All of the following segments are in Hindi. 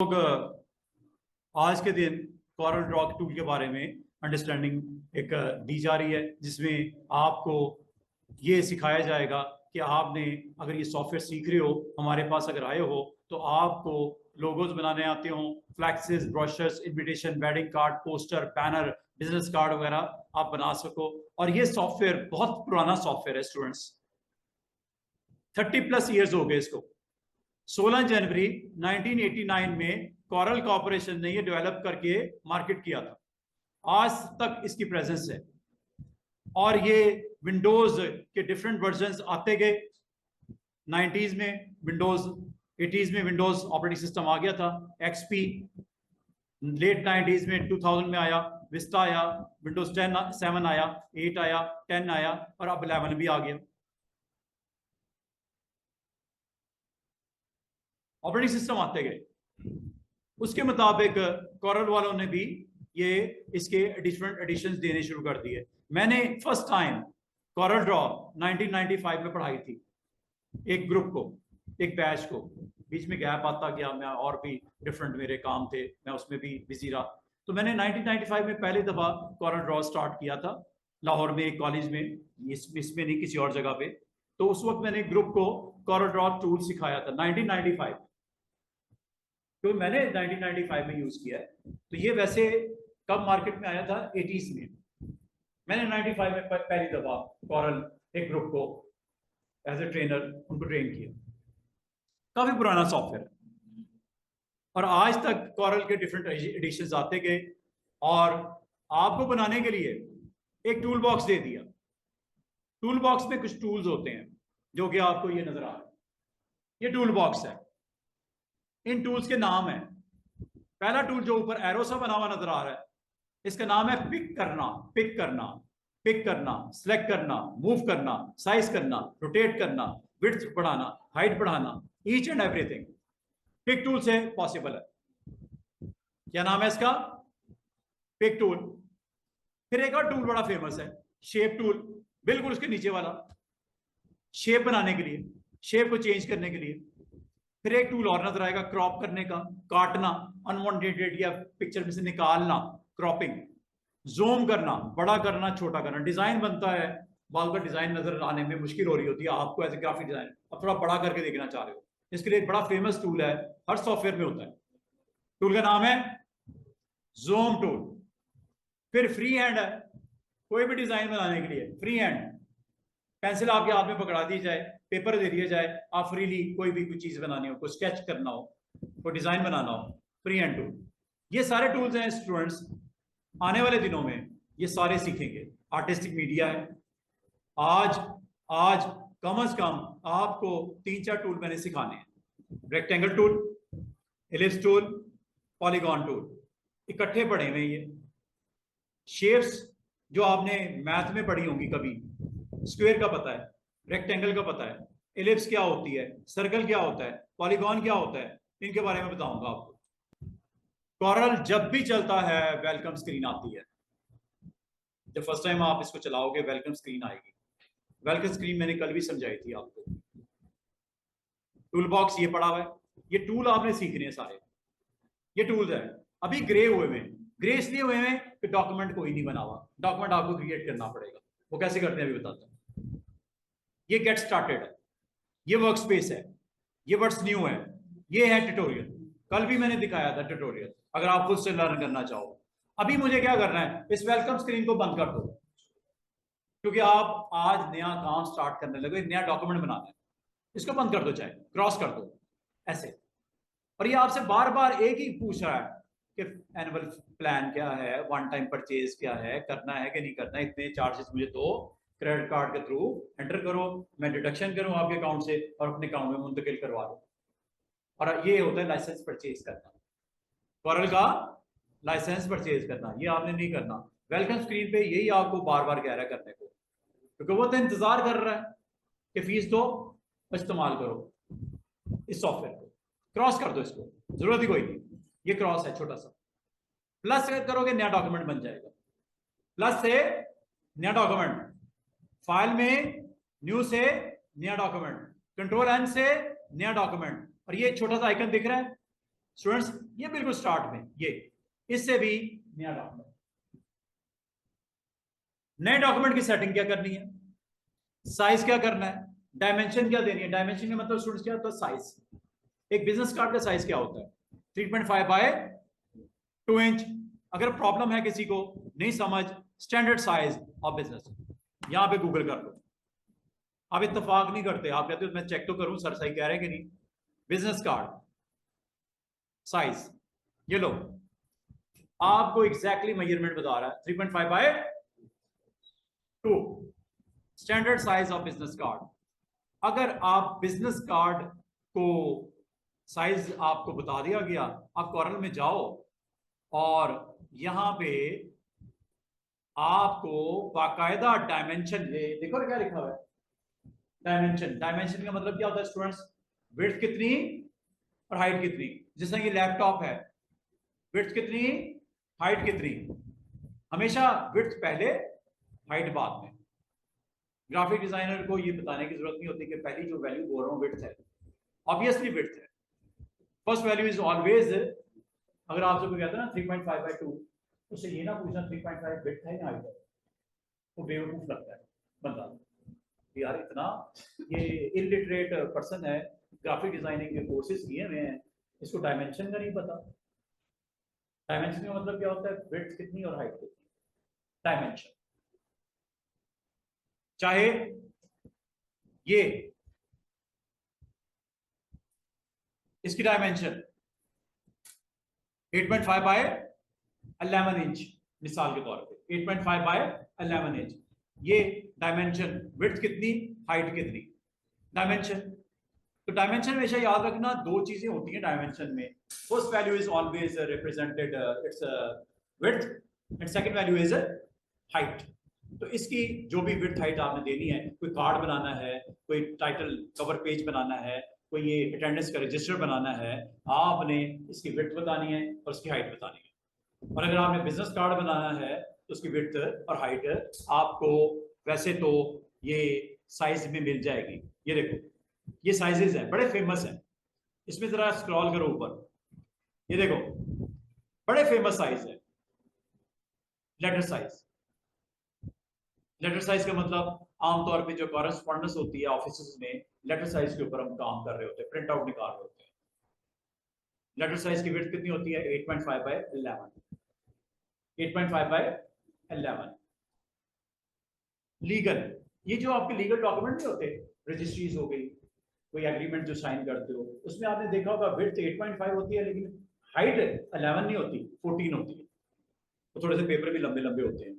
लोग आज के दिन कॉरल ड्रॉ टूल के बारे में अंडरस्टैंडिंग एक दी जा रही है, जिसमें आपको ये सिखाया जाएगा कि आपने अगर ये सॉफ्टवेयर सीख रहे हो, हमारे पास अगर आए हो, तो आपको लोगोज बनाने आते हो, flexes, brochures, invitation, wedding card, poster, banner, business card वगैरह आप बना सको। और ये सॉफ्टवेयर बहुत पुराना सॉफ्टवेयर है स्टूडेंट्स, 30+ ईयर्स हो गए इसको। 16 जनवरी 1989 में कॉरल कॉर्पोरेशन ने ये डेवलप करके मार्केट किया था। आज तक इसकी प्रेजेंस है और ये विंडोज के डिफरेंट वर्जन्स आते गए। 90s में विंडोज, 80s में विंडोज ऑपरेटिंग सिस्टम आ गया था, एक्सपी। लेट 90s में 2000 में आया, विस्टा आया, विंडोज 10 7 आया, 8 आया, 10 आया और अब 11 भी आ गया। ऑपरेटिंग सिस्टम आते गए, उसके मुताबिक कॉरल वालों ने भी ये इसके डिफरेंट एडिशंस देने शुरू कर दिए। मैंने फर्स्ट टाइम कॉरल ड्रॉ 1995 में पढ़ाई थी, एक ग्रुप को, एक बैच को। बीच में गैप आता गया, मैं और भी डिफरेंट मेरे काम थे, मैं उसमें भी बिजी रहा। तो मैंने 1995 में पहली दफा कॉरल ड्रॉ स्टार्ट किया था लाहौर में एक कॉलेज में, इसमें नहीं किसी और जगह पे। तो उस वक्त मैंने ग्रुप को कॉरल ड्रॉ टूल सिखाया था 1995, तो मैंने 1995 में यूज किया है। तो ये वैसे कब मार्केट में आया था? 80s में। मैंने 95 में पहली दफा कॉरल एक ग्रुप को एज ए ट्रेनर उनको ट्रेन किया। काफी पुराना सॉफ्टवेयर और आज तक कॉरल के डिफरेंट एडिशंस आते गए और आपको बनाने के लिए एक टूल बॉक्स दे दिया। टूल बॉक्स में कुछ टूल्स होते हैं जो कि आपको ये नजर आ रहा है, ये टूल बॉक्स है। इन टूल्स के नाम है, पहला टूल जो ऊपर एरो सा बना हुआ नजर आ रहा है, इसका नाम है पिक करना। पिक करना, पिक करना, सिलेक्ट करना, मूव करना, साइज करना, रोटेट करना, विड्थ बढ़ाना, हाइट बढ़ाना, each and everything pick tool से पॉसिबल है। क्या नाम है इसका? Pick tool. फिर एक और टूल बड़ा फेमस है, शेप टूल, बिल्कुल उसके नीचे वाला, शेप बनाने के लिए, शेप को चेंज करने के लिए। फिर एक टूल और नजर आएगा, क्रॉप करने का, काटना, अनवांटेड या पिक्चर में से निकालना, क्रॉपिंग, जूम करना, बड़ा करना, छोटा करना। डिजाइन बनता है, बाल का डिजाइन नजर आने में मुश्किल हो रही होती है आपको एज ए ग्राफिक डिजाइन, अब थोड़ा बड़ा करके देखना चाह रहे हो, इसके लिए एक बड़ा फेमस टूल है, हर सॉफ्टवेयर में होता है। टूल का नाम है जूम टूल। फिर फ्री हैंड है, कोई भी डिजाइन बनाने के लिए फ्री हैंड, पेंसिल आपके हाथ में पकड़ा दी जाए, पेपर दे दिया जाए, आप फ्रीली कोई भी कोई चीज बनानी हो, कोई स्केच करना हो, कोई डिजाइन बनाना हो, फ्री हैंड टूल। ये सारे टूल्स हैं स्टूडेंट्स, आने वाले दिनों में ये सारे सीखेंगे। आर्टिस्टिक मीडिया है। आज आज कम से कम आपको 3-4 टूल मैंने सिखाने हैं। Rectangle tool, ellipse tool, polygon tool, इकट्ठे पढ़े हुए ये शेप्स जो आपने मैथ में पढ़ी होंगी कभी। स्क्वायर का पता है, रेक्टेंगल का पता है, एलिप्स क्या होती है, सर्कल क्या होता है, पॉलीगॉन क्या होता है, इनके बारे में बताऊंगा आपको। कॉरल जब भी चलता है वेलकम स्क्रीन आती है। जब फर्स्ट टाइम आप इसको चलाओगे वेलकम स्क्रीन आएगी। वेलकम स्क्रीन मैंने कल भी समझाई थी आपको। टूल बॉक्स ये पड़ा हुआ है, ये टूल आपने सीखने हैं सारे, ये टूल्स है। अभी ग्रे हुए में, ग्रे इसलिए हुए हैं कि डॉक्यूमेंट कोई नहीं बना हुआ, डॉक्यूमेंट आपको क्रिएट करना पड़ेगा। वो कैसे करते हैं अभी बताता हूं। ये गेट स्टार्टेड है, ये वर्क स्पेस है, ये व्हाट्स न्यू है, ये है ट्यूटोरियल। कल भी मैंने दिखाया था ट्यूटोरियल, अगर आप खुद से लर्न करना चाहो। अभी मुझे क्या करना है, इस वेलकम स्क्रीन को बंद कर दो, क्योंकि आप आज नया काम स्टार्ट करने लगे, नया डॉक्यूमेंट बनाना है। इसको बंद कर दो, चाहे क्रॉस कर दो ऐसे। और ये आपसे बार बार एक ही पूछ रहा है कि एनुअल प्लान क्या है, वन टाइम परचेज क्या है, करना है कि नहीं करना, इतने चार्जेस मुझे दो, क्रेडिट कार्ड के थ्रू एंटर करो, मैं डिडक्शन करूं आपके अकाउंट से और अपने अकाउंट में मुंतकिल करवा दो। और ये होता है लाइसेंस परचेज करना, कॉरल का लाइसेंस परचेज करना। ये आपने नहीं करना। वेलकम स्क्रीन पे यही आपको बार बार कह रहा है करने को, क्योंकि वो तो इंतजार कर रहा है कि फीस दो, इस्तेमाल करो इस सॉफ्टवेयर को। क्रॉस कर दो इसको, जरूरत ही कोई नहीं। ये क्रॉस है छोटा सा, प्लस करोगे नया डॉक्यूमेंट बन जाएगा। प्लस से नया डॉक्यूमेंट, फाइल में न्यू से नया डॉक्यूमेंट, कंट्रोल एन से नया डॉक्यूमेंट। और ये छोटा सा आइकन दिख रहा है, स्टूडेंट्स ये बिल्कुल स्टार्ट में ये, इससे भी नया डॉक्यूमेंट। नए डॉक्यूमेंट की सेटिंग क्या करनी है, साइज क्या करना है, डायमेंशन क्या देनी है। डायमेंशन का मतलब स्टूडेंट्स क्या होता है, साइज। एक बिजनेस कार्ड का साइज क्या होता है, 3.5 बाय 2 इंच। अगर प्रॉब्लम है किसी को नहीं समझ, स्टैंडर्ड साइज ऑफ बिजनेस, यहां पे गूगल कर लो। आप इत्तेफाक नहीं करते, आप कहते हो मैं चेक तो करूं सर सही कह रहे हैं कि नहीं। बिजनेस कार्ड साइज, ये लो, आपको एग्जैक्टली मेजरमेंट बता रहा है 3.5 by 2, standard size of business card. अगर आप बिजनेस कार्ड को साइज आपको बता दिया गया, आप कॉर्नर में जाओ और यहां पे आपको बाकायदा डायमेंशन, देखो क्या लिखा हुआ है, डायमेंशन। डायमेंशन का मतलब क्या होता है स्टूडेंट्स, विड्थ कितनी और हाइट कितनी। जैसे ये लैपटॉप है, विड्थ कितनी, हाइट कितनी। हमेशा विड्थ पहले, हाइट बाद में। ग्राफिक डिजाइनर को ये बताने की जरूरत नहीं होती कि पहली जो वैल्यू बोल रहा हूं विड्थ है, ऑब्वियसली विड्थ है। फर्स्ट वैल्यू इज ऑलवेज, अगर आपसे कोई कहता है ना 3.5 बाय 2, उससे ये ना पूछना 3.5 विड्थ है या हाइट है, वो बेवकूफ लगता है बंदा। यार इतना ये इलिटरेट पर्सन है, ग्राफिक डिजाइनिंग के कोर्सेज किए हुए हैं, इसको डायमेंशन का नहीं पता। डायमेंशन का मतलब क्या होता है, विड्थ कितनी और हाइट कितनी, डायमेंशन। चाहे ये इसकी डायमेंशन 8.5 बाय 11 इंच, मिसाल के तौर पे 8.5 बाय 11 इंच, ये डायमेंशन। विड्थ कितनी, हाइट कितनी, डायमेंशन। तो डायमेंशन हमेशा याद रखना, दो चीजें होती हैं डायमेंशन में। First value is always represented it's width and second value is height. तो इसकी जो भी विड्थ हाइट आपने देनी है, कोई कार्ड बनाना है, कोई टाइटल कवर पेज बनाना है, कोई ये अटेंडेंस का रजिस्टर बनाना है, आपने इसकी विड्थ बतानी है और उसकी हाइट बतानी है। और अगर आपने बिजनेस कार्ड बनाना है तो उसकी विड्थ और हाइट आपको वैसे तो ये साइज में मिल जाएगी। ये देखो ये साइजेस हैं, बड़े फेमस हैं। इसमें जरा स्क्रॉल करो ऊपर, ये देखो बड़े फेमस साइज है। लेटर साइज, लेटर साइज का मतलब आमतौर पे जो कॉरेस्पॉन्डेंस होती है ऑफिस में, लेटर साइज के ऊपर हम काम कर रहे होते हैं, प्रिंट आउट निकाल रहे होते हैं। लेटर साइज की विड्थ कितनी होती है, 8.5 बाय 11, 8.5 बाय 11। लीगल, ये जो आपके लीगल डॉक्यूमेंट नहीं होते, रजिस्ट्रीज हो गई, कोई एग्रीमेंट जो साइन करते हो, उसमें आपने देखा होगा विड्थ 8.5 होती है, लेकिन हाइट 11 नहीं होती, 14 होती है। तो थोड़े से पेपर भी लंबे लंबे होते हैं,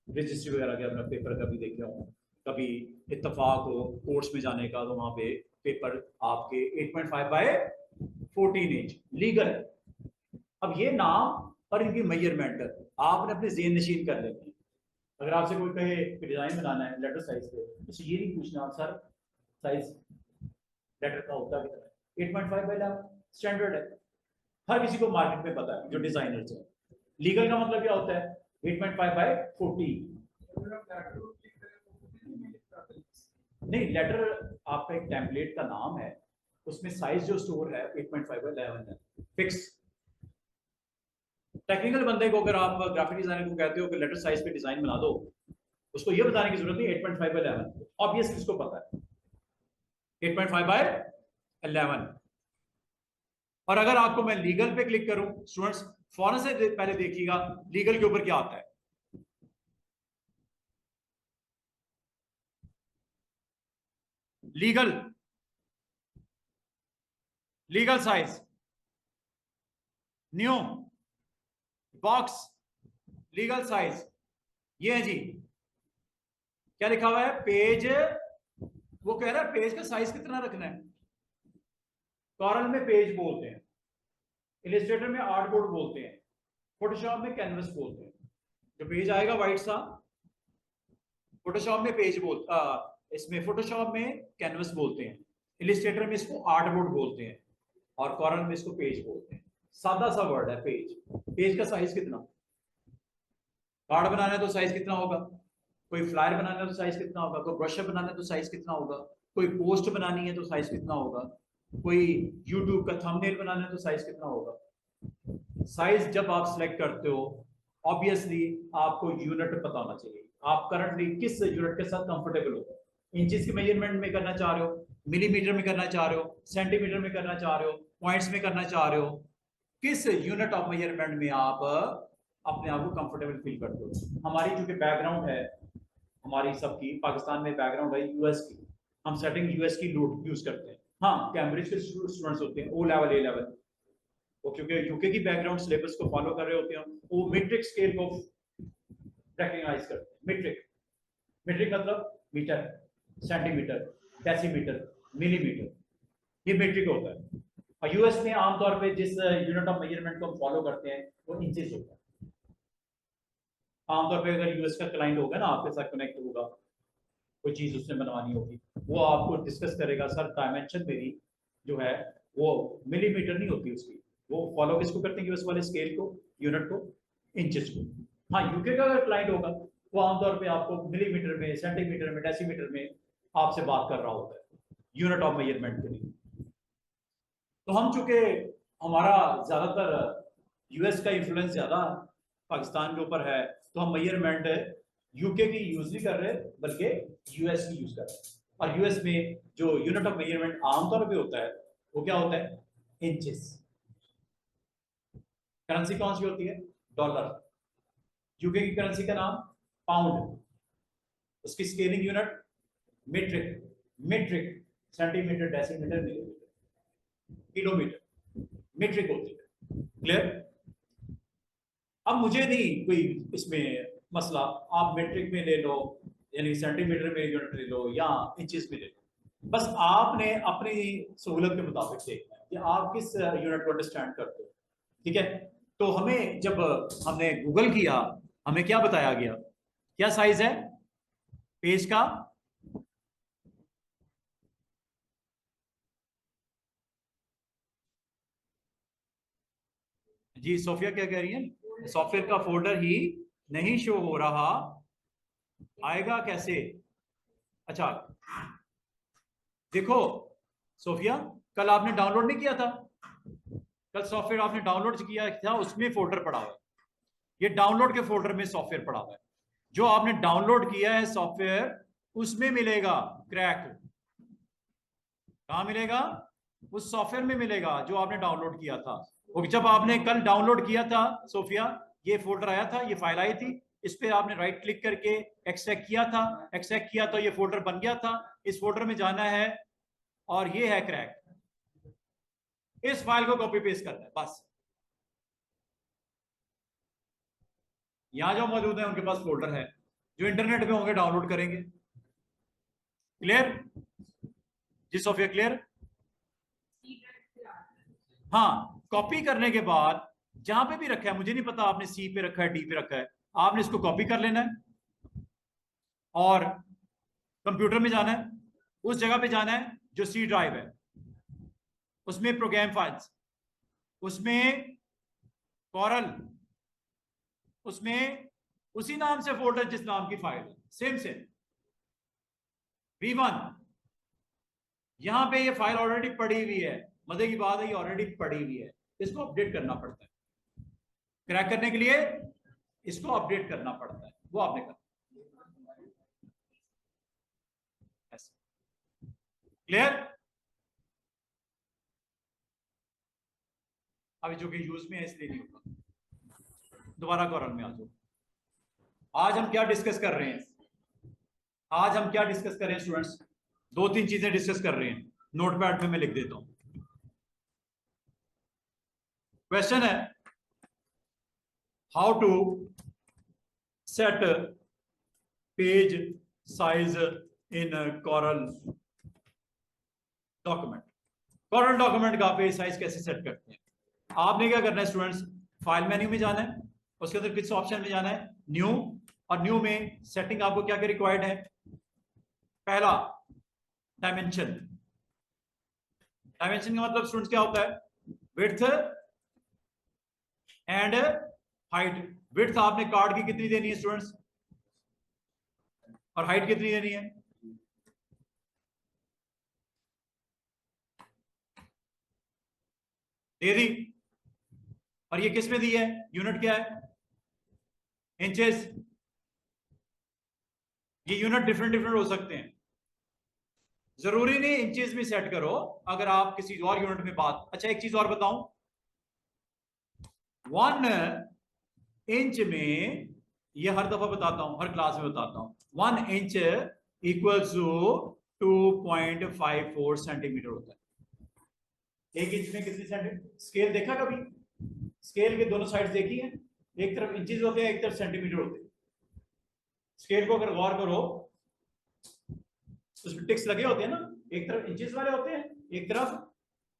रजिस्ट्री वगैरह के अपना पेपर कभी देखे हो, कभी इत्तेफाक हो कोर्ट्स में जाने का, तो वहां पे पेपर आपके 8.5 बाय 14 इंच लीगल है। अब ये नाम और इनकी मेजरमेंट आपने अपने जेहन नशीन कर लेनी है। अगर आपसे कोई कहे कि डिजाइन बनाना है लेटर साइज पे, तो ये नहीं पूछना सर साइज लेटर का होता कितना है, 8.5 बाय 11 स्टैंडर्ड है, हर किसी को मार्केट में पता है जो डिजाइनर्स है। लीगल का मतलब क्या होता है, 8.5 बाय 14। नहीं, लेटर आपका एक टेम्पलेट का नाम है, उसमें साइज जो स्टोर है 8.5 बाय 11 है, फिक्स। टेक्निकल बंदे को अगर आप ग्राफिक डिजाइनर को कहते हो कि लेटर साइज पे डिजाइन बना दो, उसको ये बताने की जरूरत नहीं 8.5 बाय 11, ऑब्वियसली इसको पता है 8.5 बाय 11। और अगर आपको मैं लीगल पे क्लिक करूं स्टूडेंट्स, फौरन से पहले देखिएगा लीगल के ऊपर क्या आता है। Legal, legal size new box, legal size, ये है जी। क्या लिखा हुआ है, पेज, वो कह रहा है पेज का साइज कितना रखना है। कॉरल में पेज बोलते हैं, इलिस्ट्रेटर में आर्टबोर्ड बोलते हैं, फोटोशॉप में कैनवस बोलते हैं। जो पेज आएगा व्हाइट सा, फोटोशॉप में पेज इसमें फोटोशॉप में कैनवस बोलते हैं, इलिस्ट्रेटर में इसको आर्टबोर्ड बोलते हैं, और कॉरल में इसको पेज बोलते हैं। सादा सा वर्ड है पेज। पेज का साइज कितना, कार्ड बनाना है तो साइज कितना होगा, कोई फ्लायर बनाना है तो साइज कितना होगा, कोई ब्रोशर बनाना है तो साइज कितना होगा, कोई पोस्ट बनानी है तो साइज कितना होगा। कोई यूट्यूब का थंबनेल बनाना है तो साइज कितना होगा? साइज जब आप सिलेक्ट करते हो ऑब्वियसली आपको यूनिट पता होना चाहिए, आप करंटली किस यूनिट के साथ कंफर्टेबल हो। इंचेस के मेजरमेंट में करना चाह रहे हो, मिलीमीटर में करना चाह रहे हो, सेंटीमीटर में करना चाह रहे हो, पॉइंट्स में करना चाह रहे हो, किस यूनिट ऑफ मेजरमेंट में आप अपने आप को कंफर्टेबल फील करते हो। हमारी चूंकि बैकग्राउंड है, हमारी सबकी पाकिस्तान में बैकग्राउंड है यूएस की, हम सेटिंग यूएस की यूज करते हैं। हाँ, कैम्ब्रिज के स्टूडेंट्स होते हैं ओ लेवल, ए लेवल, वो क्योंकि यूके की बैकग्राउंड सिलेबस को फॉलो कर रहे होते हैं, वो मीट्रिक स्केल को रिकॉग्नाइज करते हैं। मीट्रिक, मीट्रिक मतलब मीटर, सेंटीमीटर, डेसीमीटर, मिलीमीटर, ये मीट्रिक होता है। और यूएस में आमतौर पे जिस यूनिट ऑफ मेजरमेंट को हम फॉलो करते हैं वो इंचेस होता है। आमतौर पे अगर यूएस का क्लाइंट होगा ना, आपके साथ कनेक्ट होगा, कोई चीज उसने बनवानी होगी, वो आपको डिस्कस करेगा, सर डायमेंशन मेरी जो है वो मिलीमीटर नहीं होती उसकी, वो फॉलो किसको करते हैं, यूएस वाले स्केल को, यूनिट को, इंचेस को। हाँ, यूके का अगर क्लाइंट होगा वो आमतौर पे आपको मिलीमीटर में, सेंटीमीटर में, डेसीमीटर में आपसे बात कर रहा होता है यूनिट ऑफ मेजरमेंट के लिए। तो हम चूंकि हमारा ज्यादातर यूएस का इंफ्लुएंस ज्यादा पाकिस्तान के ऊपर है, तो हम मेजरमेंट यूके की यूज नहीं कर रहे बल्कि यूएस की यूज कर रहे हैं। और यूएस में जो यूनिट ऑफ मेजरमेंट आमतौर पे होता है वो क्या होता है, इंचेस। करेंसी कौन सी होती है, डॉलर। यूके की करेंसी का नाम पाउंड, उसकी scaling unit metric, metric, centimetre, decimetre, millimetre, kilometre, metric होती है। क्लियर? अब मुझे नहीं कोई इसमें मसला, आप मीट्रिक में ले लो, यानी सेंटीमीटर में यूनिट ले लो, या इंचेस में ले लो, बस आपने अपनी सहूलत के मुताबिक देखना है कि आप किस यूनिट को अंडरस्टैंड करते हो। ठीक है? तो हमें जब हमने गूगल किया, हमें क्या बताया गया, क्या साइज है पेज का? जी सोफिया क्या कह रही है, सॉफ्टवेयर का फोल्डर ही नहीं शो हो रहा, आएगा कैसे? अच्छा देखो सोफिया, कल आपने डाउनलोड नहीं किया था, कल सॉफ्टवेयर आपने डाउनलोड किया था, उसमें फोल्डर पड़ा हुआ है, ये डाउनलोड के फोल्डर में सॉफ्टवेयर पड़ा हुआ है। जो आपने डाउनलोड किया है सॉफ्टवेयर उसमें मिलेगा क्रैक। कहां मिलेगा? उस सॉफ्टवेयर में मिलेगा जो आपने डाउनलोड किया था। और जब आपने कल डाउनलोड किया था सोफिया, ये फोल्डर आया था, ये फाइल आई थी, इस पे आपने राइट क्लिक करके एक्सट्रैक्ट किया था, एक्सट्रैक्ट किया तो ये फोल्डर बन गया था। इस फोल्डर में जाना है और ये है क्रैक, इस फाइल को कॉपी पेस्ट करना है बस। यहां जो मौजूद है उनके पास फोल्डर है, जो इंटरनेट पे होंगे डाउनलोड करेंगे। क्लियर? जी सोफिया क्लियर? हाँ, कॉपी करने के बाद जहां पे भी रखा है, मुझे नहीं पता आपने सी पे रखा है, डी पे रखा है, आपने इसको कॉपी कर लेना है और कंप्यूटर में जाना है, उस जगह पे जाना है जो सी ड्राइव है, उसमें प्रोग्राम फाइल्स, उसमें कॉरल, उसमें उसी नाम से फोल्डर जिस नाम की फाइल है, सेम सेम V1। यहां पे ये फाइल ऑलरेडी पड़ी हुई है, मजे की बात है ये ऑलरेडी पड़ी हुई है, इसको अपडेट करना पड़ता है। क्रैक करने के लिए इसको अपडेट करना पड़ता है, वो आपने करना। क्लियर? अभी जो कि यूज में है इसलिए नहीं होगा। दोबारा कॉरल में आ जाओ। आज हम क्या डिस्कस कर रहे हैं, आज हम क्या डिस्कस कर रहे हैं स्टूडेंट्स? दो तीन चीजें डिस्कस कर रहे हैं, नोटपैड पे मैं लिख देता हूं। क्वेश्चन है how to set page size in Corel document. Corel document का पेज साइज कैसे सेट करते हैं? आपने क्या करना है स्टूडेंट्स, फाइल मेन्यू में जाना है, उसके अंदर किस ऑप्शन में जाना है, न्यू, और न्यू में सेटिंग आपको क्या क्या रिक्वायर्ड है? पहला डायमेंशन। डायमेंशन का मतलब स्टूडेंट्स क्या होता है? Width and height. विड्थ आपने कार्ड की कितनी देनी है स्टूडेंट्स, और हाइट कितनी देनी है? दे दी। और ये किस में दी है, यूनिट क्या है, इंचेस। ये यूनिट डिफरेंट डिफरेंट हो सकते हैं, जरूरी नहीं इंचेस में सेट करो। अगर आप किसी और यूनिट में बात, अच्छा एक चीज और बताऊं, 1 इंच में, ये हर दफा बताता हूं, हर क्लास में बताता हूं, 1 इंच इक्वल्स टू 2.54 सेंटीमीटर होता है। 1 इंच में कितनी सेंटीमीटर, स्केल देखा कभी, स्केल के दोनों साइड देखी है, एक तरफ इंचेस होते हैं, एक तरफ सेंटीमीटर होते हैं। स्केल को अगर गौर करो उसमें टिक्स लगे होते हैं ना, एक तरफ इंचेस वाले होते हैं, एक तरफ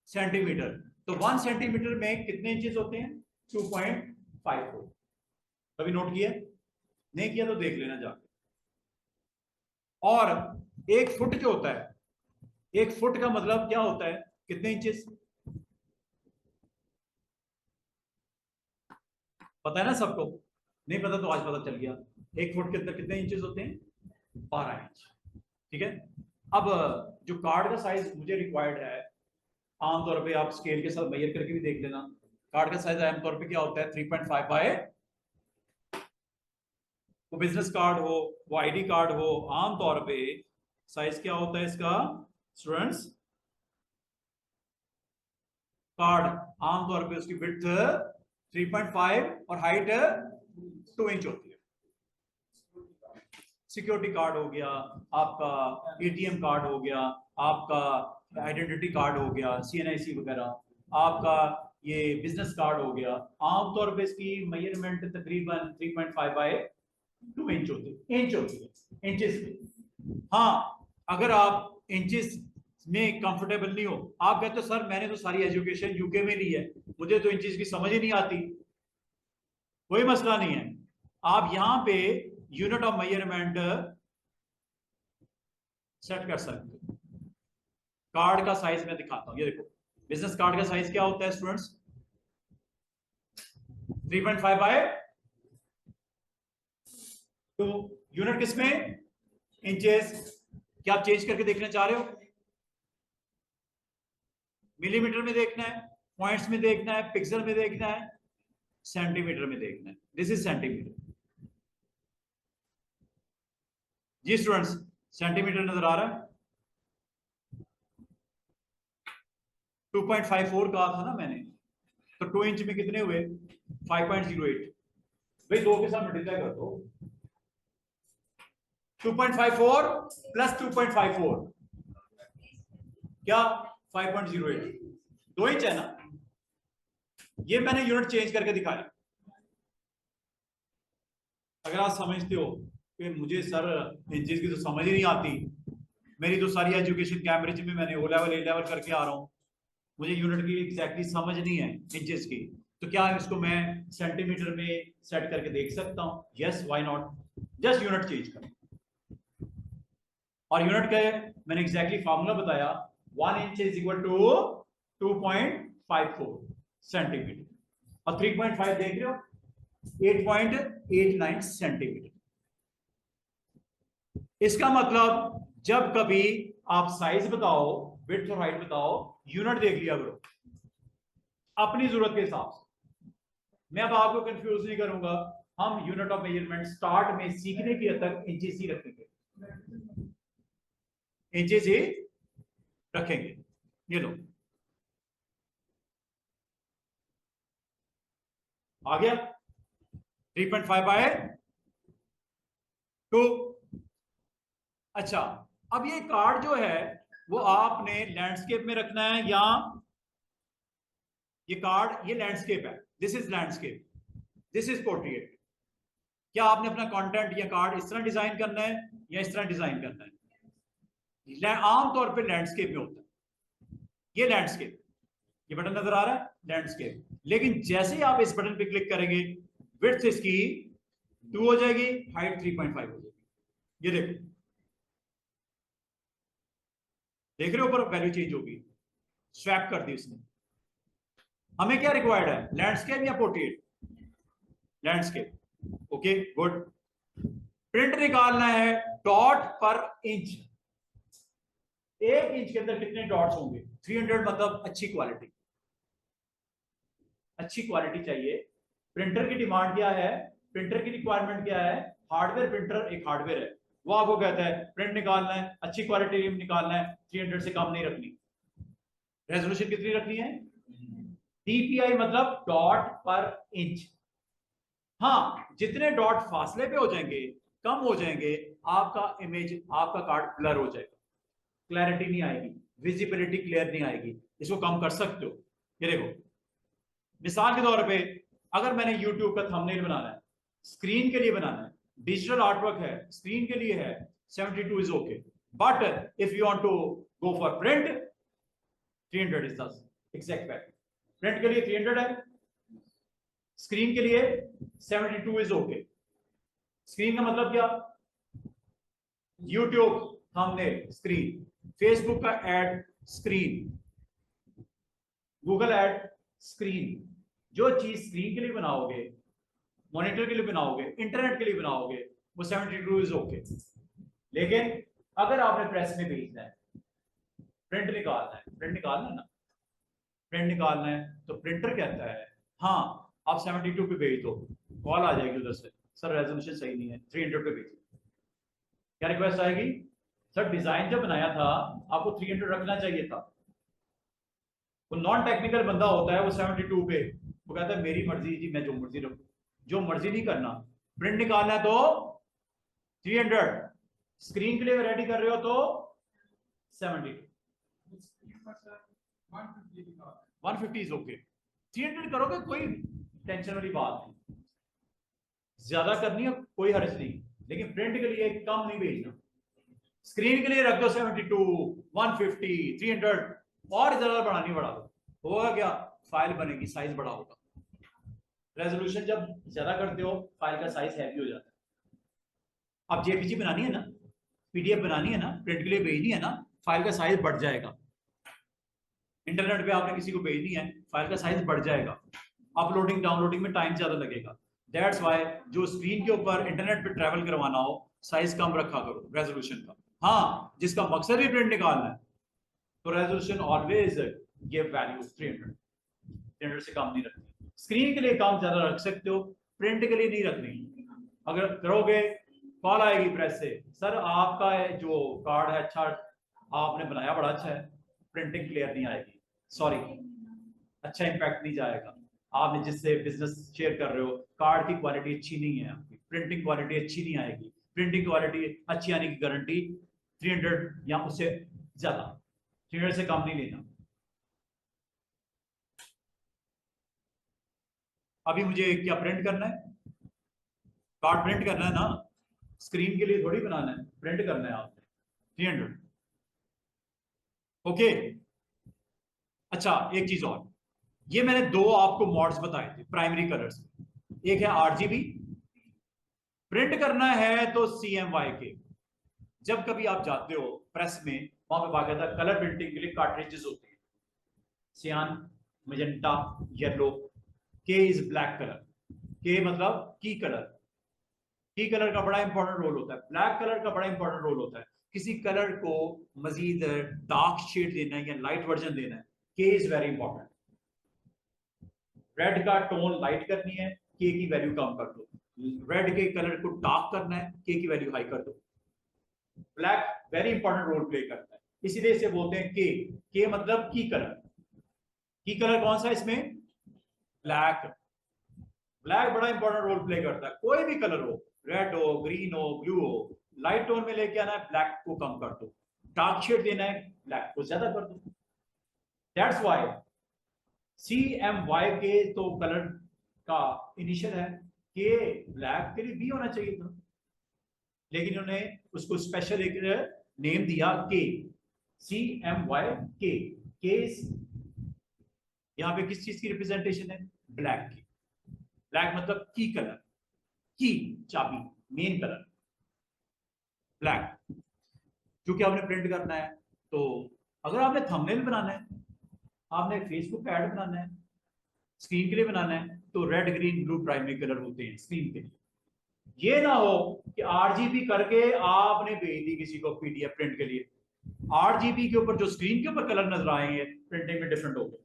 सेंटीमीटर। तो 1 सेंटीमीटर में कितने इंचेस होते हैं, 2.54। कभी नोट किया, नहीं किया तो देख लेना जाके। और 1 फुट जो होता है, 1 फुट का मतलब क्या होता है, कितने इंचेस, पता है ना सबको, नहीं पता तो आज पता चल गया। 1 फुट के अंदर कितने इंचेस होते हैं, 12 इंच। ठीक है, अब जो कार्ड का साइज मुझे रिक्वायर्ड है, आमतौर पे आप स्केल के साथ मेजर करके भी देख लेना। कार्ड का साइज आमतौर पे क्या होता है, 3.5 बाय, वो बिजनेस कार्ड हो, वो आईडी कार्ड हो, आमतौर पे साइज क्या होता है इसका स्टूडेंट्स, कार्ड आमतौर पे उसकी विड्थ 3.5 और हाइट 2 इंच होती है। सिक्योरिटी कार्ड हो गया आपका, एटीएम कार्ड हो गया आपका, आइडेंटिटी कार्ड हो गया, सीएनआईसी वगैरह, आपका ये बिजनेस कार्ड हो गया, आमतौर पे इसकी मेजरमेंट तकरीबन 3.5 बाय 2 इंच होती है, इंचेस में। हाँ, अगर आप इंचेस में कंफर्टेबल नहीं हो, आप कहते हो सर मैंने तो सारी एजुकेशन यूके में ली है, मुझे तो इंचेस की समझ ही नहीं आती, कोई मसला नहीं है, आप यहां पे यूनिट ऑफ मेजरमेंट सेट कर सकते हो। कार्ड का साइज मैं दिखाता हूं, ये देखो बिजनेस कार्ड का साइज क्या होता है स्टूडेंट्स, 3.5 बाय 2। यूनिट किसमें, इंचेस। क्या आप चेंज करके देखना चाह रहे हो, मिलीमीटर में देखना है, पॉइंट्स में देखना है, पिक्सल में देखना है, सेंटीमीटर में देखना है, दिस इज सेंटीमीटर। जी स्टूडेंट्स, सेंटीमीटर नजर आ रहा है, 2.54 कहा था ना मैंने, तो 2 इंच में कितने हुए, 5.08। भाई 2 के साथ मल्टीप्लाई कर दो, 2.54 प्लस 2.54 क्या, 5.08, 2 इंच है ना। ये मैंने यूनिट चेंज करके दिखाया। अगर आप समझते हो कि मुझे सर इंचेस की तो समझ ही नहीं आती, मेरी तो सारी एजुकेशन कैम्ब्रिज में मैंने ओ लेवल ए लेवल करके आ रहा हूँ, मुझे यूनिट की एग्जैक्टली समझ नहीं है इंचेस की, तो क्या इसको मैं सेंटीमीटर में सेट करके देख सकता हूँ, yes why not, just unit change कर। और यूनिट का मैंने एग्जैक्टली फार्मूला बताया, 1 inch is equal to 2.54 centimetre, और 3.5 देख रहे हो 8.89 सेंटीमीटर। इसका मतलब जब कभी आप साइज बताओ, विड्थ और हाइट बताओ, यूनिट देख लिया करो अपनी जरूरत के हिसाब से। मैं अब आपको कंफ्यूज नहीं करूंगा, हम यूनिट ऑफ मेजरमेंट स्टार्ट में सीखने की हद तक इंचेस ही रखेंगे, इंचेस ही रखेंगे। ये लो आ गया 3.5 बाय 2। अच्छा, अब ये कार्ड जो है वो आपने लैंडस्केप में रखना है, या ये कार्ड, ये लैंडस्केप है, this is landscape, this is portrait. क्या आपने अपना कंटेंट या कार्ड इस तरह डिजाइन करना है या इस तरह डिजाइन करना है, आमतौर पे लैंडस्केप में होता है, ये लैंडस्केप, ये बटन नजर आ रहा है लैंडस्केप। लेकिन जैसे ही आप इस बटन पे क्लिक करेंगे, विड्थ इसकी 2 हो जाएगी, हाइट 3.5 हो जाएगी। ये देखो, देख रहे हो ऊपर वैल्यू चेंज होगी, स्वैप कर दी उसने। हमें क्या रिक्वायर्ड है, लैंडस्केप या portrait, landscape, okay good. Print निकालना है डॉट पर इंच, 1 इंच के अंदर कितने डॉट्स होंगे, 300 मतलब अच्छी क्वालिटी, अच्छी क्वालिटी चाहिए। प्रिंटर की डिमांड क्या है, प्रिंटर की रिक्वायरमेंट क्या है, हार्डवेयर प्रिंटर एक हार्डवेयर है, वो आपको कहता है प्रिंट निकालना है, अच्छी क्वालिटी निकालना है, 300 से कम नहीं रखनी। रेजोल्यूशन कितनी रखनी है, DPI मतलब डॉट पर इंच। हाँ, जितने डॉट फासले पे हो जाएंगे, कम हो जाएंगे, आपका इमेज, आपका कार्ड ब्लर हो जाएगा, क्लैरिटी नहीं आएगी, विजिबिलिटी क्लियर नहीं आएगी। इसको कम कर सकते हो। ये देखो, मिसाल के तौर पे अगर मैंने YouTube का थंबनेल बनाना है, स्क्रीन के लिए बनाना है, डिजिटल आर्टवर्क है, स्क्रीन के लिए है, 72 is okay, but if you want to go for print, 300 is the exact value. Print के लिए 300 है, स्क्रीन के लिए 72 इज ओके। स्क्रीन का मतलब क्या, YouTube थंबनेल स्क्रीन, फेसबुक का ad screen, Google ad screen. जो चीज स्क्रीन के लिए बनाओगे, मॉनिटर के लिए बनाओगे, इंटरनेट के लिए बनाओगे, वो 72 इज ओके। लेकिन अगर आपने प्रेस में भेजना है, प्रिंट निकालना है, प्रिंट निकालना है ना, प्रिंट निकालना है, तो प्रिंटर कहता है हाँ आप 72 पे भेज दो। कॉल आ जाएगी उधर से, सर रेजोल्यूशन सही नहीं है, 300 पे भेज। क्या रिक्वेस्ट आएगी, सर डिजाइन जब बनाया था आपको 300 रखना चाहिए था। वो नॉन टेक्निकल बंदा होता है, वो 72 पे, वो कहता है मेरी मर्जी जी, मैं जो मर्जी रखूं, जो मर्जी नहीं करना। प्रिंट निकालना है तो 300, स्क्रीन के लिए रेडी कर रहे हो तो 72, 150 इज ओके। 300 करोगे कोई टेंशन वाली बात नहीं, ज्यादा करनी है कोई हर्ज नहीं, लेकिन प्रिंट के लिए कम नहीं भेजना। स्क्रीन के लिए रख दो 72, 150, 300, और ज्यादा बढ़ानी बढ़ा दो, होगा क्या, फाइल बनेगी, साइज बड़ा होगा। रेजोल्यूशन जब ज्यादा करते हो, फाइल का साइज हैवी हो जाता है। अब जेपीजी बनानी है ना, PDF बनानी है ना, प्रिंट के लिए भेजनी है ना, फाइल का साइज बढ़ जाएगा। इंटरनेट पे आपने किसी को भेजनी है, फाइल का साइज बढ़ जाएगा, अपलोडिंग डाउनलोडिंग में टाइम ज्यादा लगेगा। दैट्स व्हाई जो स्क्रीन के ऊपर इंटरनेट पे ट्रैवल करवाना हो, साइज कम रखा करो रेजोल्यूशन का। हाँ, जिसका मकसद ही प्रिंट निकालना है, तो रेजोल्यूशन ऑलवेज गिव वैल्यू 300 से कम नहीं रखनी। स्क्रीन के लिए कम ज्यादा रख सकते हो, प्रिंट के लिए नहीं रखनी। अगर करोगे कॉल आएगी प्रेस से, सर आपका जो कार्ड है अच्छा, आपने बनाया बड़ा अच्छा है, प्रिंटिंग क्लियर नहीं आएगी, सॉरी, अच्छा इंपैक्ट नहीं जाएगा। आपने जिससे बिजनेस शेयर कर रहे हो, कार्ड की क्वालिटी अच्छी नहीं है, आपकी प्रिंटिंग क्वालिटी अच्छी नहीं आएगी, प्रिंटिंग क्वालिटी अच्छी आने की गारंटी 300 या उससे ज्यादा, 300 से कम नहीं लेना। अभी मुझे क्या प्रिंट करना है, कार्ड प्रिंट करना है ना, स्क्रीन के लिए थोड़ी बनाना है, प्रिंट करना है आपने 300, ओके। अच्छा एक चीज और, ये मैंने दो आपको मॉड्स बताए थे प्राइमरी कलर्स, एक है RGB, प्रिंट करना है तो CMYK। जब कभी आप जाते हो प्रेस में, वहां पे बाकायदा कलर प्रिंटिंग के लिए कार्ट्रिजेस होते हैं, सियान, magenta, yellow, K is black colour, K मतलब की कलर, की कलर का बड़ा इंपॉर्टेंट रोल होता है, ब्लैक कलर का बड़ा इंपॉर्टेंट रोल होता है। किसी कलर को मजीद डार्क शेड देना है या लाइट वर्जन देना है, K is very important. Red का टोन लाइट करनी है, K की वैल्यू कम कर दो, रेड के कलर को डार्क करना है, K की वैल्यू हाई कर दो। Black very important role play करता है, इसीलिए इसे बोलते हैं के मतलब की कलर। की कलर कौन सा इसमें, ब्लैक। ब्लैक बड़ा इंपॉर्टेंट रोल प्ले करता है, कोई भी कलर हो, रेड हो, ग्रीन हो, ब्लू हो, लाइट टोन में लेके आना है, ब्लैक को कम कर दो, डार्क शेड देना है, ब्लैक को ज्यादा कर दो। दैट्स व्हाई CMYK तो कलर का इनिशियल है, के ब्लैक के लिए B होना चाहिए था, लेकिन उन्होंने उसको स्पेशल एक नेम दिया के, CMYK। केस यहाँ पे किस चीज की रिप्रेजेंटेशन है, ब्लैक की। ब्लैक मतलब की कलर, की चाबी, मेन कलर ब्लैक। क्योंकि आपने प्रिंट करना है, तो अगर आपने थंबनेल बनाना है, आपने फेसबुक पे ऐड बनाना है, स्क्रीन के लिए बनाना है, तो red green blue primary colour होते हैं स्क्रीन के लिए। ये ना हो कि RGB करके आपने भेज दी किसी को PDF प्रिंट के लिए, RGB के ऊपर जो स्क्रीन के ऊपर कलर नजर आएंगे प्रिंटिंग में डिफरेंट हो गए।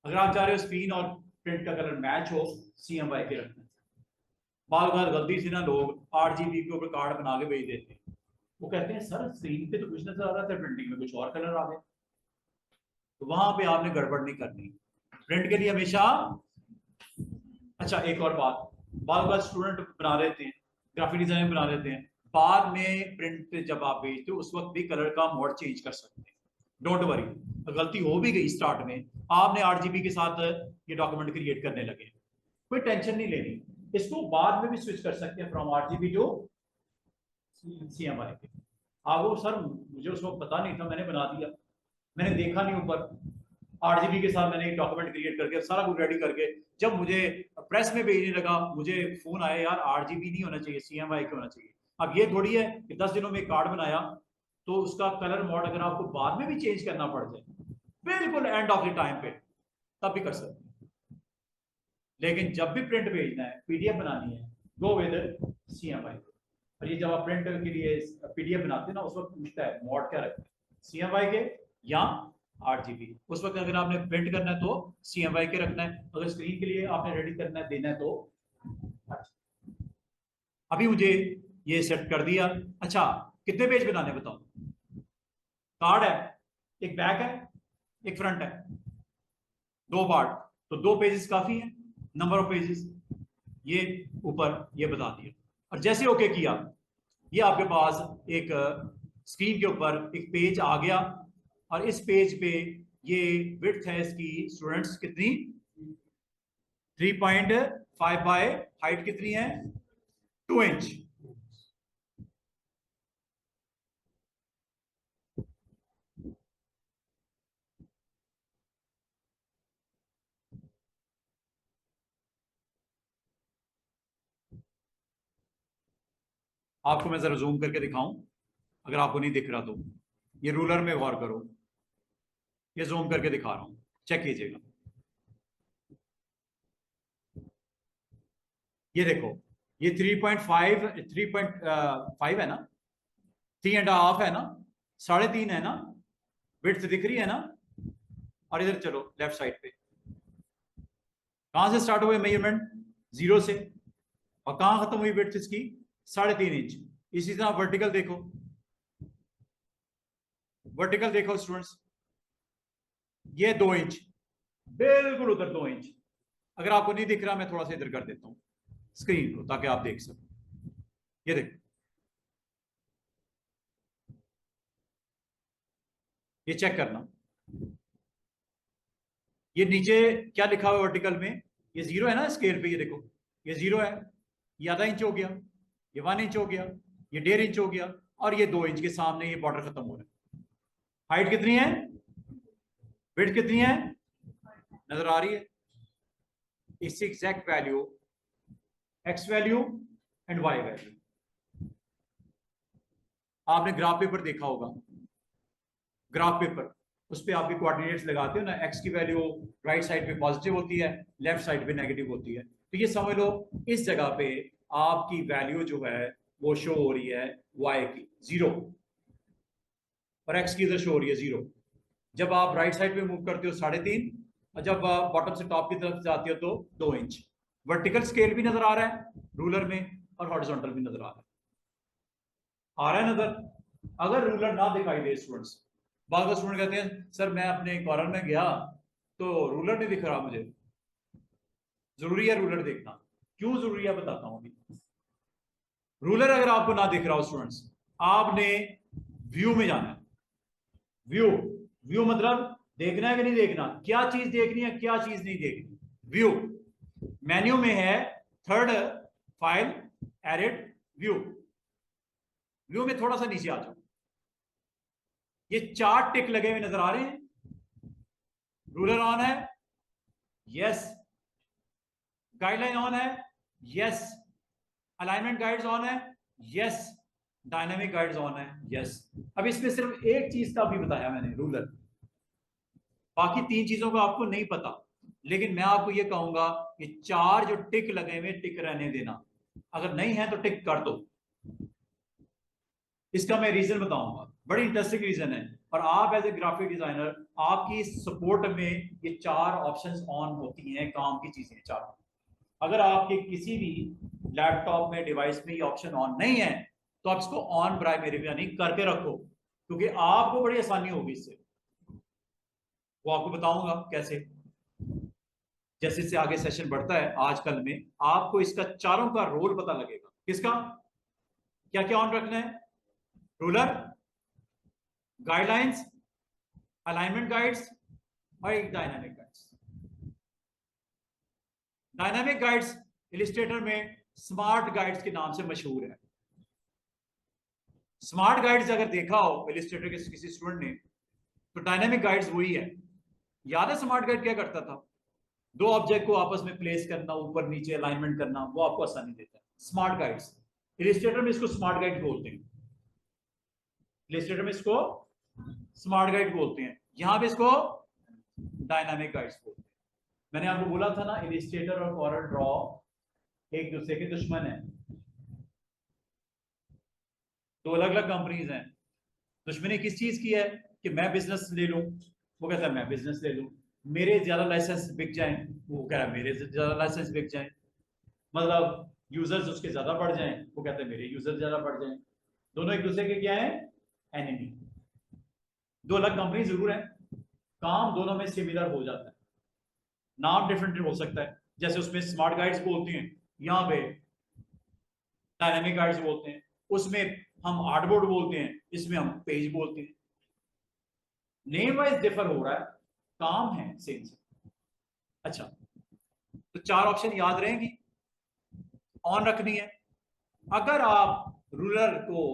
अगर आप चाह रहे हो स्क्रीन और प्रिंट का कलर मैच हो, CMYK के रखना है। बार बार गलती से ना लोग 8 GB के ऊपर कार्ड बना के भेज देते हैं, वो कहते हैं सर स्क्रीन पे तो कुछ नजर आ रहा था, प्रिंटिंग में कुछ और कलर आ गया। तो वहां पे आपने गड़बड़ नहीं करनी। प्रिंट के लिए हमेशा, अच्छा एक और बात, बार बार स्टूडेंट बना लेते हैं, ग्राफिक डिजाइनर बना लेते हैं, बाद में प्रिंट जब आप भेजते हो उस वक्त भी कलर का मोड चेंज कर सकते हैं। डोंट वरी, गलती हो भी गई स्टार्ट में, आपने 8 GB के साथ ये डॉक्यूमेंट क्रिएट करने लगे, कोई टेंशन नहीं लेनी, इसको बाद में भी स्विच कर सकते हैं फ्रॉम 8 GB टू CMYK। आप वो सर मुझे उस वक्त पता नहीं था, मैंने बना दिया, मैंने देखा नहीं ऊपर, 8 GB के साथ मैंने एक डॉक्यूमेंट क्रिएट करके सारा कुछ रेडी करके जब मुझे प्रेस में भेजने लगा, मुझे फोन आया यार 8 GB नहीं होना चाहिए, CMYK होना चाहिए। अब ये थोड़ी है कि 10 दिनों में कार्ड बनाया तो उसका कलर मोड अगर आपको बाद में भी चेंज करना पड़ जाए, बिल्कुल एंड ऑफ द टाइम पे, तब भी कर सकते हैं। लेकिन जब भी प्रिंट भेजना है, PDF बनानी है, गो विद CMYK। और ये जब आप प्रिंट के लिए PDF बनाते हैं ना, उस वक्त पूछता है मोड क्या रखते हैं, CMYK या 8 GB। उस वक्त अगर आपने प्रिंट करना है तो CMYK रखना है, अगर स्क्रीन के लिए आपने रेडी करना है, देना है तो 8GB। अभी मुझे ये सेट कर दिया। अच्छा कितने पेज बनाने बताओ? कार्ड है, एक बैक है, एक फ्रंट है, 2 पार्ट, तो 2 पेजेस काफी है, नंबर ऑफ पेजेस ये ऊपर ये बता दिया। और जैसे ओके किया, ये आपके पास एक स्क्रीन के ऊपर एक पेज आ गया, और इस पेज पे ये विड्थ है इसकी स्टूडेंट्स कितनी, 3.5 बाय हाइट कितनी है, 2 इंच। आपको मैं जरा जूम करके दिखाऊं, अगर आपको नहीं दिख रहा तो ये रूलर में गौर करो, ये जूम करके दिखा रहा हूं, चेक कीजिएगा। ये देखो, ये 3.5 है ना, 3.5 है ना, 3.5 है ना, विड्थ दिख रही है ना। और इधर चलो लेफ्ट साइड पे, कहां से स्टार्ट हुए मेजरमेंट, 0 से, और कहां खत्म हुई विड्थ इसकी, 3.5 इंच। इसी तरह वर्टिकल देखो, वर्टिकल देखो स्टूडेंट्स, ये 2 इंच, बिल्कुल उधर 2 इंच। अगर आपको नहीं दिख रहा, मैं थोड़ा सा इधर कर देता हूं स्क्रीन को ताकि आप देख सको। ये देखो, ये चेक करना, ये नीचे क्या लिखा हुआ वर्टिकल में, ये 0 है ना स्केल पे, ये देखो ये 0 है, ये आधा इंच हो गया, ये 1 इंच हो गया, ये 1.5 इंच हो गया, और ये 2 इंच के सामने ये बॉर्डर खत्म हो रहा है। हाइट कितनी है, विड्थ कितनी है, नजर आ रही है, इसकी exact value, X value and Y value. आपने ग्राफ पेपर देखा होगा, ग्राफ पेपर, उस पर आपके कोऑर्डिनेट्स लगाते हो ना, एक्स की वैल्यू राइट साइड पे पॉजिटिव होती है, लेफ्ट साइड पे नेगेटिव होती है। तो ये समझ लो इस जगह पे आपकी वैल्यू जो है वो शो हो रही है वाई की 0, और एक्स की इधर शो हो रही है 0। जब आप राइट साइड पे मूव करते हो 3.5, और जब बॉटम से टॉप की तरफ जाते हो तो 2 इंच। वर्टिकल स्केल भी नजर आ रहा है रूलर में, और हॉरिजॉन्टल भी नजर आ रहा है नजर। अगर रूलर ना दिखाई दे स्टूडेंट्स, बार स्टूडेंट कहते हैं सर मैं अपने कॉर्नर में गया तो रूलर नहीं दिख रहा मुझे, जरूरी है रूलर देखना। क्यों जरूरी है बताता हूं अभी। रूलर अगर आपको ना दिख रहा हो स्टूडेंट्स, आपने व्यू में जाना है। व्यू, व्यू मतलब देखना है कि नहीं देखना, क्या चीज देखनी है क्या चीज नहीं देखनी। व्यू, मेन्यू में है third file edit view, view में थोड़ा सा नीचे आ जाओ, ये 4 टिक लगे हुए नजर आ रहे हैं। रूलर ऑन है, यस। गाइडलाइन ऑन है, यस। अलाइनमेंट गाइड्स ऑन है, यस। डायनामिक गाइड्स ऑन है, यस। अब इसमें सिर्फ एक चीज का भी बताया मैंने, रूलर, बाकी 3 चीजों का आपको नहीं पता। लेकिन मैं आपको ये कहूंगा कि 4 जो टिक लगे हुए टिक रहने देना, अगर नहीं है तो टिक कर दो। इसका मैं रीजन बताऊंगा, बड़ी इंटरेस्टिंग रीजन है। और आप एज ए ग्राफिक डिजाइनर, आपकी सपोर्ट में ये 4 ऑप्शंस ऑन होती हैं, काम की चीजें 4। अगर आपके किसी भी लैपटॉप में, डिवाइस में ये ऑप्शन ऑन नहीं है, तो आप इसको ऑन बराए मेरे भी यानी करके रखो, क्योंकि आपको बड़ी आसानी होगी इससे। वो आपको बताऊंगा कैसे, जैसे से आगे सेशन बढ़ता है आजकल में, आपको इसका चारों का रोल पता लगेगा। किसका क्या क्या ऑन रखना है? रूलर, गाइडलाइंस, अलाइनमेंट गाइड्स और एक dynamic guides. Dynamic guides Illustrator में स्मार्ट गाइड्स के नाम से मशहूर है। स्मार्ट गाइड्स अगर देखा हो इलिस्ट्रेटर के किसी स्टूडेंट ने, तो डायनामिक गाइड्स वही है। याद है स्मार्ट गाइड क्या करता था? 2 ऑब्जेक्ट को आपस में प्लेस करना, ऊपर नीचे अलाइनमेंट करना, वो आपको आसानी देता है। स्मार्ट गाइड्स, इलिस्ट्रेटर में इसको स्मार्ट गाइड बोलते हैं। इलिस्ट्रेटर में इसको स्मार्ट गाइड बोलते हैं, यहां पे इसको डायनामिक गाइड्स बोलते हैं। मैंने आपको बोला था ना, इलिस्ट्रेटर और कॉरल ड्रॉ एक दूसरे के दुश्मन है। 2 अलग अलग कंपनीज हैं। दुश्मनी किस चीज की है? कि मैं बिजनेस ले लूं, वो कहता है मैं बिजनेस ले लूं, मेरे ज्यादा लाइसेंस बिक जाएं, वो कह रहा है मेरे ज्यादा लाइसेंस बिक जाएं, मतलब यूजर्स उसके ज्यादा बढ़ जाएं, वो कहते हैं मेरे यूजर ज्यादा बढ़ जाएं। दोनों एक दूसरे के क्या है? एनिमी। 2 अलग कंपनी जरूर है, काम दोनों में सिमिलर हो जाता है, नाम डिफरेंट हो सकता है। जैसे उसमें स्मार्ट गाइड्स बोलती हैं, यहाँ पे डायनामिक गाइड्स बोलते हैं, उसमें हम आर्टबोर्ड बोलते हैं, इसमें हम पेज बोलते हैं। नेम वाइज डिफर हो रहा है, काम है सेम से। अच्छा, तो 4 ऑप्शन याद रहेंगी, ऑन रखनी है। अगर आप रूलर को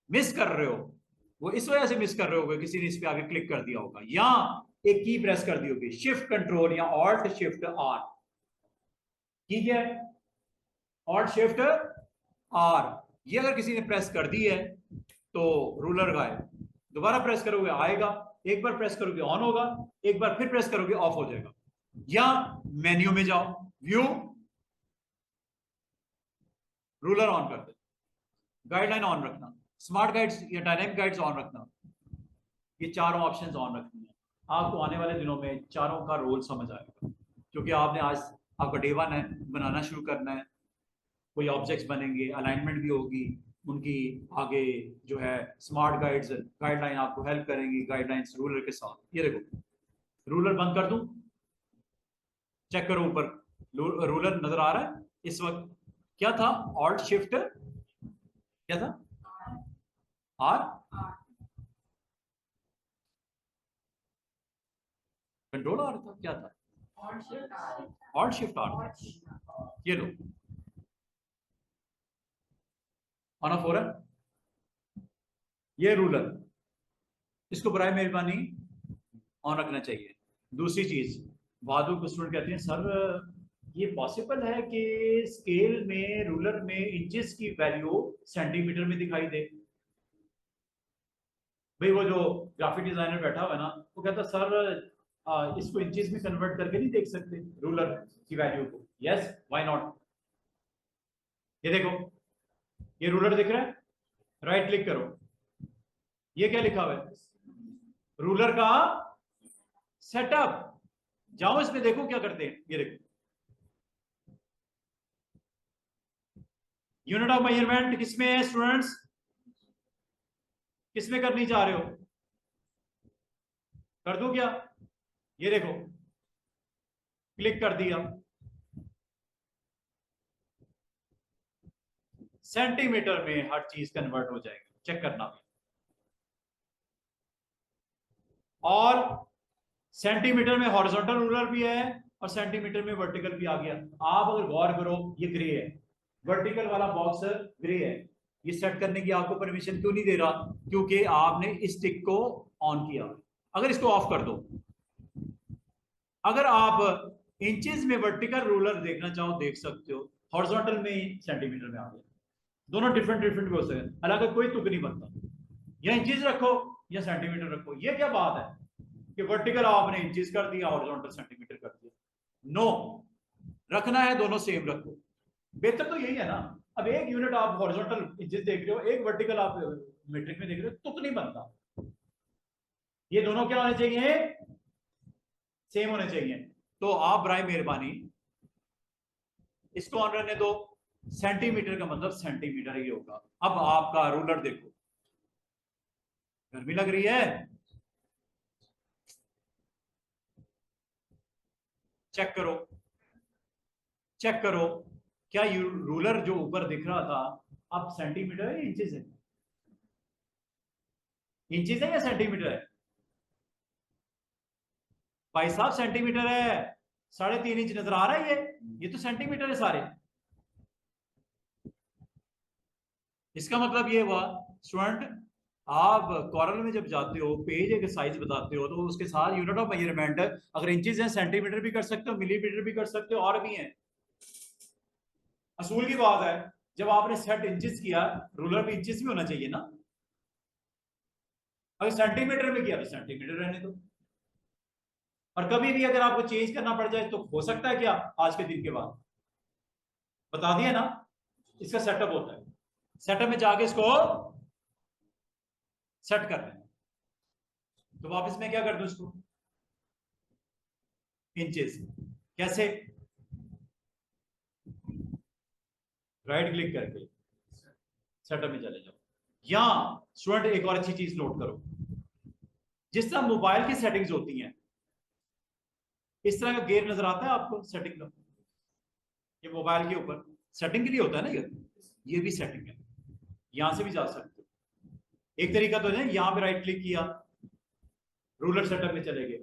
मिस कर रहे हो, वो इस वजह से मिस कर रहे होगे, किसी ने इस पे आगे क्लिक कर दिया होगा, या एक की प्रेस कर दी होगी, शिफ्ट कंट्रोल या ऑल्ट शिफ्ट आर, ठीक है, ऑल्ट शिफ्ट आर, ये अगर किसी ने प्रेस कर दी है तो रूलर गायब। दोबारा प्रेस करोगे आएगा, एक बार प्रेस करोगे ऑन होगा, एक बार फिर प्रेस करोगे ऑफ हो जाएगा। या मेन्यू में जाओ, व्यू, रूलर ऑन कर दे, गाइडलाइन ऑन रखना, स्मार्ट गाइड्स या डायनामिक गाइड्स ऑन रखना, ये चारों ऑप्शंस ऑन रखनी है। आपको आने वाले दिनों में चारों का रोल समझ आएगा, क्योंकि आपने आज आपका डे 1 है, बनाना शुरू करना है, कोई ऑब्जेक्ट्स बनेंगे, अलाइनमेंट भी होगी उनकी, आगे जो है स्मार्ट गाइड्स, गाइडलाइन आपको हेल्प करेंगी, गाइडलाइंस रूलर के साथ। ये देखो, रूलर बंद कर दूं, चेक करो ऊपर, रूलर नजर आ रहा है इस वक्त? क्या था? ऑल्ट शिफ्ट, क्या था? आर, कंट्रोल आर था, क्या था? Alt shift R. ये लो, ऑन ऑफ हो रहा है। ये रूलर, इसको बराए मेहरबानी ऑन रखना चाहिए। दूसरी चीज, बादू को स्टूडेंट कहते हैं सर ये पॉसिबल है कि स्केल में, रूलर में इंचेस की वैल्यू सेंटीमीटर में दिखाई दे? भाई वो जो ग्राफिक डिजाइनर बैठा हुआ है ना, वो कहता सर इसको इंचेस में कन्वर्ट करके नहीं देख सकते रूलर की वैल्यू को? Yes, why not. ये देखो, ये रूलर दिख रहा है, राइट क्लिक करो, ये क्या लिखा हुआ है? रूलर का सेटअप। जाओ इसमें देखो क्या करते हैं, ये देखो, यूनिट ऑफ मेजरमेंट किसमें है स्टूडेंट्स? किसमें करनी चाह रहे हो? कर दूं क्या? ये देखो, क्लिक कर दिया, सेंटीमीटर में हर चीज कन्वर्ट हो जाएगी, चेक करना। और सेंटीमीटर में हॉरिजॉन्टल रूलर भी है और सेंटीमीटर में वर्टिकल भी आ गया। आप अगर गौर करो, ये ग्रे है, वर्टिकल वाला बॉक्स ग्रे है, ये सेट करने की आपको परमिशन क्यों नहीं दे रहा? क्योंकि आपने इस टिक को ऑन किया। अगर इसको ऑफ कर दो, अगर आप इंचेस में वर्टिकल रूलर देखना चाहो देख सकते हो, हॉरिजॉन्टल में सेंटीमीटर में आ गया। दोनों डिफरेंट डिफरेंट भी हो सकते हैं, हालांकि कोई तुक नहीं बनता, या इंचेस रखो या सेंटीमीटर रखो। ये क्या बात है कि वर्टिकल आपने इंचेस कर दिया, हॉरिजॉन्टल सेंटीमीटर कर दिया? नो, रखना है दोनों सेम रखो। बेहतर तो यही है ना। अब एक यूनिट आप हॉरिजॉन्टल इंचेस देख रहे हो, एक वर्टिकल आप मीट्रिक में देख रहे हो तुक नहीं बनता, ये दोनों क्या होने चाहिए, सेम होने चाहिए। तो आप बराए मेहरबानी इसको ऑन रहने दो, सेंटीमीटर का मतलब सेंटीमीटर ही होगा। अब आपका रूलर देखो, गर्मी लग रही है, चेक करो, चेक करो, क्या रूलर जो ऊपर दिख रहा था अब सेंटीमीटर है या इंचेस है, इंचेस है या सेंटीमीटर है, भाई साहब सेंटीमीटर है, 3.5 इंच नजर आ रहा है, ये तो सेंटीमीटर है सारे। इसका मतलब ये हुआ स्टूडेंट, आप कॉरल में जब जाते हो पेज एक साइज बताते हो तो उसके साथ यूनिट ऑफ मेजरमेंट अगर इंचेस है सेंटीमीटर भी कर सकते हो, मिलीमीटर भी कर सकते हो, और भी है। असूल की बात है, जब आपने सेट इंचेस किया रूलर भी इंचेस भी होना चाहिए ना, अगर सेंटीमीटर में किया तो सेंटीमीटर रहने दो। और कभी भी अगर आपको चेंज करना पड़ जाए तो हो सकता है क्या, आज के दिन के बाद बता दिया ना, इसका सेटअप होता है, सेटअप में जाके इसको सेट कर लें, तो वापस मैं क्या कर दूं इसको इंचेस, कैसे, राइट क्लिक करके सेटअप में चले जाओ। यहां स्टूडेंट एक और अच्छी चीज नोट करो, जिस तरह मोबाइल की सेटिंग्स होती हैं इस तरह का गेयर नजर आता है आपको सेटिंग का, ये मोबाइल के ऊपर सेटिंग के लिए होता है ना, ये भी सेटिंग है, यहां से भी जा सकते हो। एक तरीका तो है यहां पे राइट क्लिक किया रूलर सेटअप में चले गए,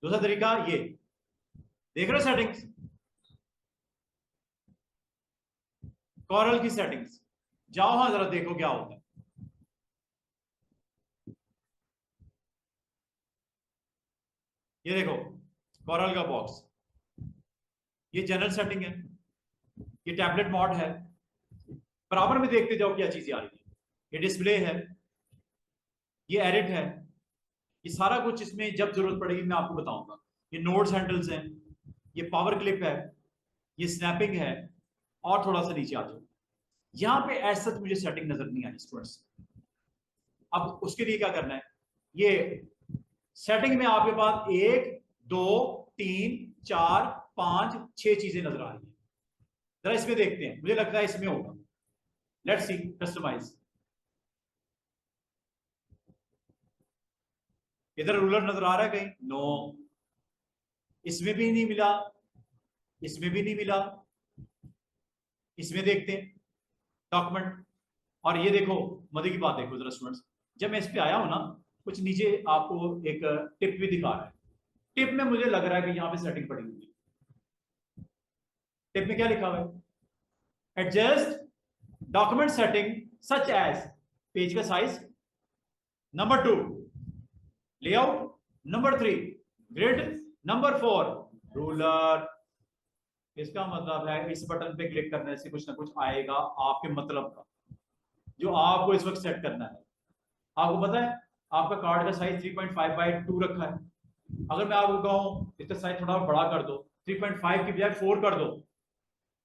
दूसरा तरीका ये देख रहे हो सेटिंग्स, कॉरल की सेटिंग्स, जाओ हाँ जरा देखो क्या होता है। ये देखो कॉरल का बॉक्स, ये जनरल सेटिंग है, ये टैबलेट मोड है, बराबर में देखते जाओ क्या चीजें आ रही है, ये डिस्प्ले है, ये एडिट है, ये सारा कुछ इसमें जब जरूरत पड़ेगी मैं आपको बताऊंगा। ये नोट्स हैंडल्स हैं, ये पावर क्लिप है, ये स्नैपिंग है, और थोड़ा सा नीचे आ जाओ, यहां पे ऐसा मुझे सेटिंग नजर नहीं आई स्टूडेंट्स। अब उसके लिए क्या करना है, ये सेटिंग में आपके पास 1 2 3 4 5 6 चीजें नजर आ रही है, जरा इसमें देखते हैं, मुझे लगता है इसमें होगा, लेट्स सी कस्टमाइज। इधर रूलर नजर आ रहा है कहीं, नो, इसमें भी नहीं मिला, इसमें भी नहीं मिला, इसमें देखते हैं डॉक्यूमेंट, और ये देखो मजे की बात देखो जरा स्टूडेंट्स, जब मैं इस पे आया हूं ना कुछ नीचे आपको एक टिप भी दिखा रहा है, टिप में मुझे लग रहा है कि यहां पे सेटिंग पड़ी हुई है। टिप में क्या लिखा हुआ है, adjust document setting such as page का size, number 2 layout, number 3 grid, number 4 ruler. इसका मतलब है इस बटन पे क्लिक करने से कुछ ना कुछ आएगा आपके मतलब का, जो आपको इस वक्त सेट करना है। आपको पता है आपका कार्ड का साइज 3.5/2 रखा है, अगर मैं आपको कहूं इसका साइज थोड़ा बड़ा कर दो, 3.5 की बजाय 4 कर दो,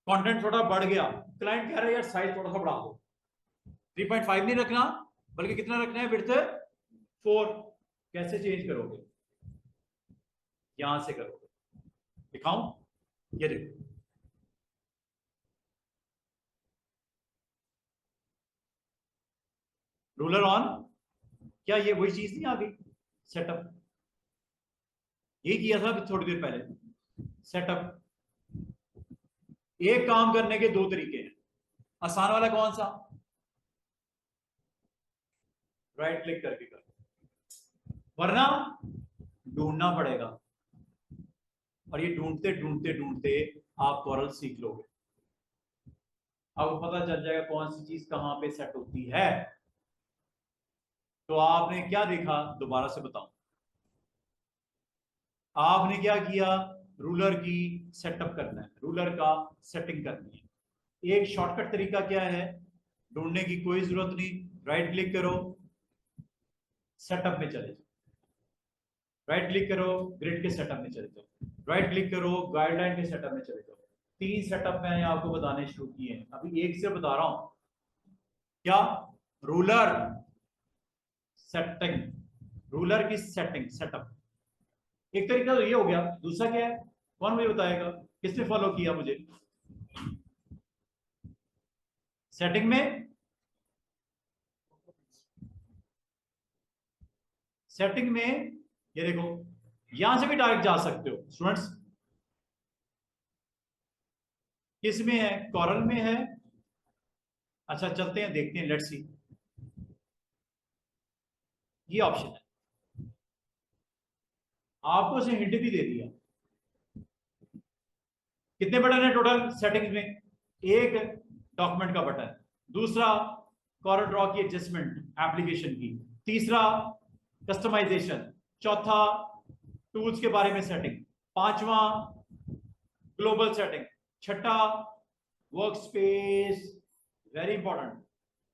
कंटेंट थोड़ा बढ़ गया, क्लाइंट कह रहा है यार साइज थोड़ा सा बढ़ा दो, 3.5 नहीं रखना बल्कि कितना रखना है, विड्थ 4, कैसे चेंज करोगे, यहां से करोगे, दिखाऊं, ये देखो रूलर ऑन, क्या ये वही चीज नहीं आ गई, सेटअप, ये किया था थोड़ी देर पहले सेटअप। एक काम करने के 2 तरीके हैं, आसान वाला कौन सा, राइट क्लिक करके कर, वरना ढूंढना पड़ेगा, और ये ढूंढते ढूंढते ढूंढते आप कॉरल सीख लोगे, आपको पता चल जाएगा कौन सी चीज कहां पे सेट होती है। तो आपने क्या देखा दोबारा से बताऊं, आपने क्या किया, रूलर की सेटअप करना है, रूलर का सेटिंग करनी है। एक शॉर्टकट तरीका क्या है, ढूंढने की कोई जरूरत नहीं, राइट क्लिक करो सेटअप में चले जाओ, राइट क्लिक करो ग्रिड के सेटअप में चले जाओ, राइट क्लिक करो गाइडलाइन के सेटअप में चले जाओ। 3 सेटअप मैंने आपको बताने शुरू किए हैं, अभी एक से बता रहा हूं, क्या रूलर सेटिंग, रूलर की सेटिंग, सेटअप। एक तरीका तो ये हो गया, दूसरा क्या है, कौन मुझे बताएगा, किसने फॉलो किया मुझे? सेटिंग में, सेटिंग में ये देखो, यहां से भी डायरेक्ट जा सकते हो स्टूडेंट्स। किस में है? कॉरल में है। अच्छा चलते हैं, देखते हैं, लेट्स सी। ये ऑप्शन है, आपको उसे हिंट भी दे दिया। कितने बटन है टोटल सेटिंग्स में? एक डॉक्यूमेंट का बटन, दूसरा कॉरल ड्रॉ की एडजस्टमेंट एप्लीकेशन की, तीसरा कस्टमाइजेशन, चौथा टूल्स के बारे में सेटिंग, पांचवा ग्लोबल सेटिंग, छठा वर्क स्पेस। वेरी इंपॉर्टेंट,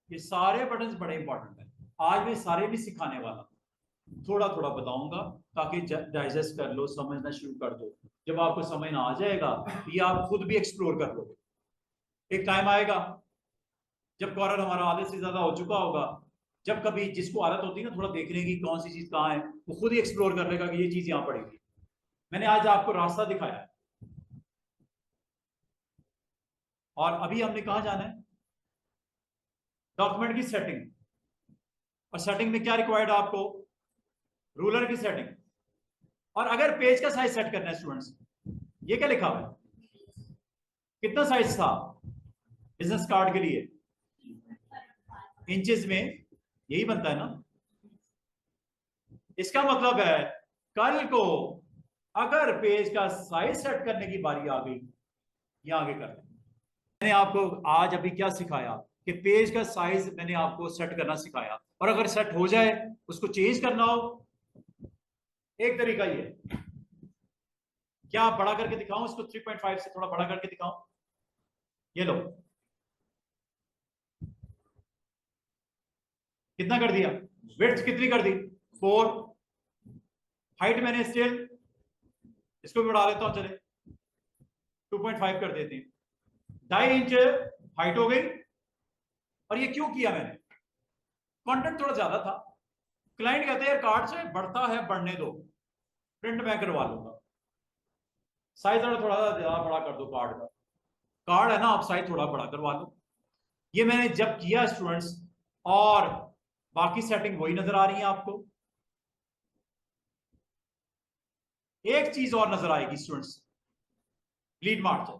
ये सारे बटन बड़े इंपॉर्टेंट है। आज मैं सारे भी सिखाने वाला, थोड़ा थोड़ा बताऊंगा ताकि डाइजेस्ट कर लो, समझना शुरू कर दो। जब आपको समझ ना आ जाएगा तो ये आप खुद भी एक्सप्लोर कर लोगे। एक टाइम आएगा जब कॉरल हमारा आधे से ज्यादा हो चुका होगा, जब कभी जिसको आदत होती है ना थोड़ा देखने की कौन सी चीज कहाँ है, वो खुद ही एक्सप्लोर कर लेगा कि ये चीज यहाँ पड़ेगी। मैंने आज आपको रास्ता दिखाया और अभी हमने कहा जाना है? डॉक्यूमेंट की सेटिंग। और सेटिंग में क्या रिक्वायर्ड है आपको? रूलर की सेटिंग। और अगर पेज का साइज सेट करना है स्टूडेंट्स, ये क्या लिखा हुआ है, कितना साइज था बिजनेस कार्ड के लिए? इंचेस में, यही बनता है ना। इसका मतलब है कल को अगर पेज का साइज सेट करने की बारी आ गई, या आगे कर लें। मैंने आपको आज अभी क्या सिखाया कि पेज का साइज मैंने आपको सेट करना सिखाया, और अगर सेट हो जाए उसको चेंज करना हो, एक तरीका ये है, क्या बड़ा करके दिखाऊं इसको? 3.5 से थोड़ा बड़ा करके दिखाऊं? ये लो, कितना कर दिया? विड्थ कितनी कर दी? 4। हाइट मैंने स्टिल इसको भी बढ़ा लेता हूं, चले 2.5 कर देते हैं, 2.5 इंच हाइट हो गई। और ये क्यों किया मैंने? कंटेंट थोड़ा ज्यादा था, क्लाइंट कहते हैं यार कार्ड से बढ़ता है, बढ़ने दो, प्रिंट मैं करवा लूंगा, साइज थोड़ा ज्यादा बड़ा कर दो कार्ड का। कार्ड है ना, आप साइज थोड़ा बड़ा करवा लो। ये मैंने जब किया स्टूडेंट्स, और बाकी सेटिंग वही नजर आ रही है आपको। एक चीज और नजर आएगी students, bleed margin.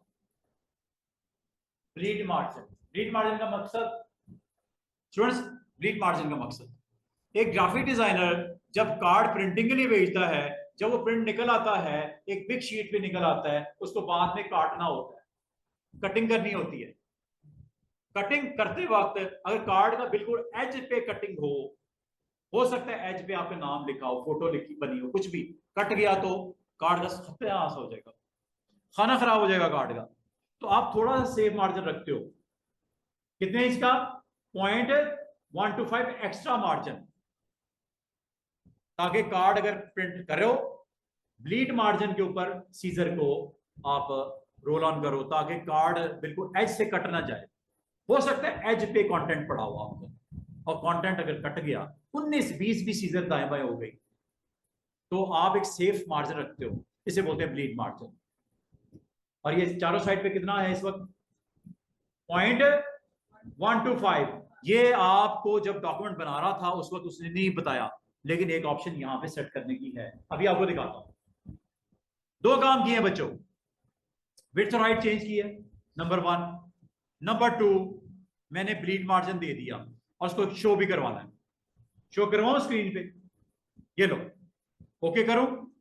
Bleed margin, bleed margin का मकसद स्टूडेंट्स, ब्लीड मार्जिन का मकसद, एक ग्राफिक डिजाइनर जब कार्ड प्रिंटिंग के लिए भेजता है, जब वो प्रिंट निकल आता है, एक बिग शीट पे निकल आता है, उसको बाद में काटना होता है, कटिंग करनी होती है। कटिंग करते वक्त अगर कार्ड का बिल्कुल एज पे कटिंग हो सकता है एज पे आपका नाम लिखा हो, फोटो लिखी बनी हो, कुछ भी कट गया तो कार्ड का सत्यानाश हो जाएगा, खाना खराब हो जाएगा कार्ड का। तो आप थोड़ा सा सेफ मार्जिन रखते हो, कितने इंच का? 0.125 एक्स्ट्रा मार्जिन, ताकि कार्ड अगर प्रिंट करो, ब्लीड मार्जिन के ऊपर सीजर को आप रोल ऑन करो ताकि कार्ड बिल्कुल एज से कट ना जाए। हो सकता है एज पे कंटेंट पड़ा हो आपको, और कंटेंट अगर कट गया, 19-20 भी सीजर दाएं बाएं हो गई, तो आप एक सेफ मार्जिन रखते हो, इसे बोलते हैं ब्लीड मार्जिन। और ये चारों साइड पे कितना है इस वक्त? 0.125। ये आपको जब डॉक्यूमेंट बना रहा था उस वक्त उसने नहीं बताया, लेकिन एक ऑप्शन यहां पे सेट करने की है, अभी आपको दिखाता हूं। दो काम किए बच्चों, विड्थ और हाइट चेंज की है, नंबर 1। नंबर 2, मैंने ब्लीड मार्जिन दे दिया और उसको शो भी करवाना है। शो करवाऊं स्क्रीन पे? ये लो, ओके करो,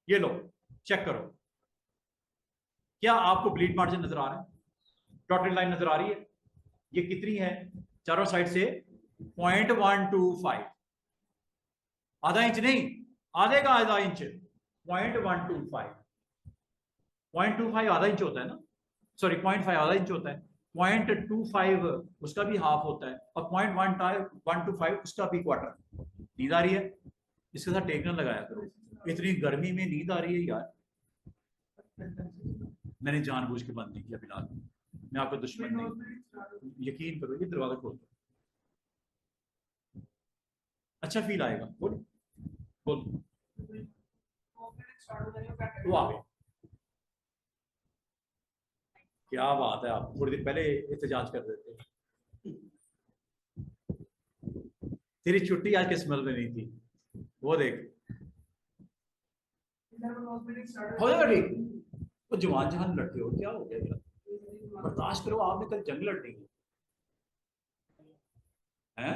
ये लो, चेक करो, क्या आपको ब्लीड मार्जिन नजर आ रहा है? डॉटेड लाइन नजर आ रही है? ये कितनी है चारों साइड से? 0.125, आधा इंच नहीं, आधे का आधा इंच, 0.125। 0.25 आधा इंच होता है ना, सॉरी 0.5 आधा इंच होता है, 0.25 उसका भी हाफ होता है, और 0.125 उसका भी क्वार्टर। नींद आ रही है? इसके साथ टेकन लगाया करो, इतनी गर्मी में नींद आ रही है यार। मैंने जानबूझ के बंद नहीं किया फिलहाल, मैं आपका दुश्मन नहीं, यकीन करो, ये दरवाजा खोल दो। अच्छा फील आएगा। बोल बोल तो आ गए। क्या बात है, आप थोड़ी देर पहले एहतजाज कर देते। तेरी छुट्टी आज किस्मत में नहीं थी, वो देख हो जाएगा ठीक। वो जवान जहान लड़ते हो, क्या हो गया यार, बर्दाश्त करो, आपने कल जंग लड़नी है।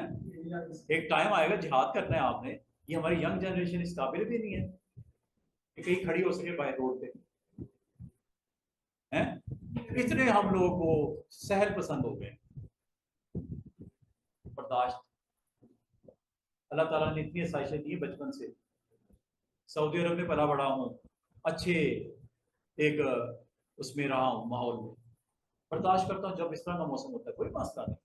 एक टाइम आएगा जिहाद करना है आपने। ये हमारी यंग जनरेशन इस काबिल भी नहीं है कि कहीं खड़ी हो सके बाहर रोड पे, हैं? इतने हम लोगों को सहल पसंद हो गए। बर्दाश्त, अल्लाह ताला ने इतनी आसाइशें दी बचपन से। सऊदी अरब में पला बड़ा हूँ, अच्छे एक उसमें रहा हूँ माहौल में, बर्दाश्त करता हूँ। जब इस तरह का मौसम होता है कोई मसला नहीं।